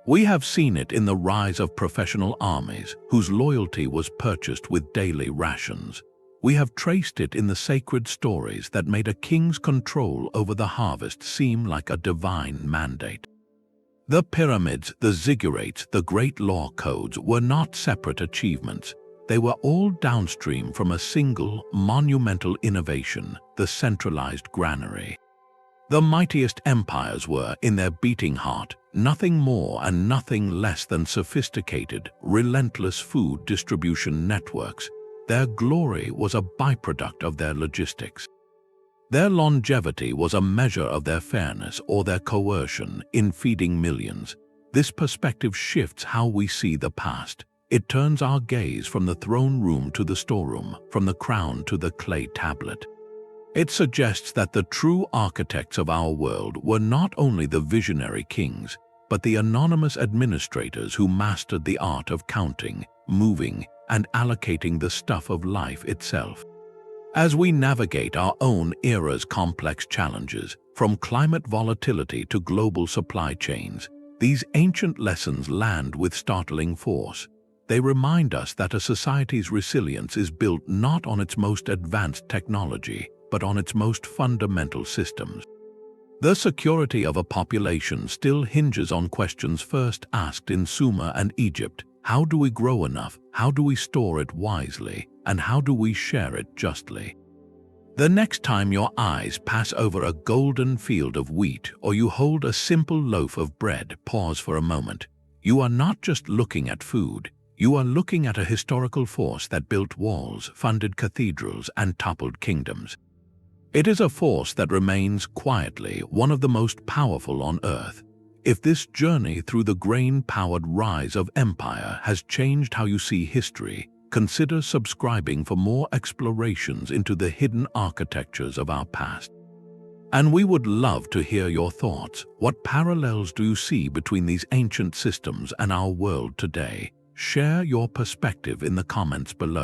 We have seen it in the rise of professional armies, whose loyalty was purchased with daily rations. We have traced it in the sacred stories that made a king's control over the harvest seem like a divine mandate. The pyramids, the ziggurats, the great law codes were not separate achievements. They were all downstream from a single, monumental innovation, the centralized granary. The mightiest empires were, in their beating heart, nothing more and nothing less than sophisticated, relentless food distribution networks. Their glory was a byproduct of their logistics. Their longevity was a measure of their fairness or their coercion in feeding millions. This perspective shifts how we see the past. It turns our gaze from the throne room to the storeroom, from the crown to the clay tablet. It suggests that the true architects of our world were not only the visionary kings, but the anonymous administrators who mastered the art of counting, moving, and allocating the stuff of life itself. As we navigate our own era's complex challenges, from climate volatility to global supply chains, these ancient lessons land with startling force. They remind us that a society's resilience is built not on its most advanced technology, but on its most fundamental systems. The security of a population still hinges on questions first asked in Sumer and Egypt. How do we grow enough? How do we store it wisely? And how do we share it justly? The next time your eyes pass over a golden field of wheat or you hold a simple loaf of bread, pause for a moment. You are not just looking at food, You are looking at a historical force that built walls, funded cathedrals, and toppled kingdoms. It is a force that remains quietly one of the most powerful on Earth. If this journey through the grain-powered rise of empire has changed how you see history, consider subscribing for more explorations into the hidden architectures of our past. And we would love to hear your thoughts. What parallels do you see between these ancient systems and our world today? Share your perspective in the comments below.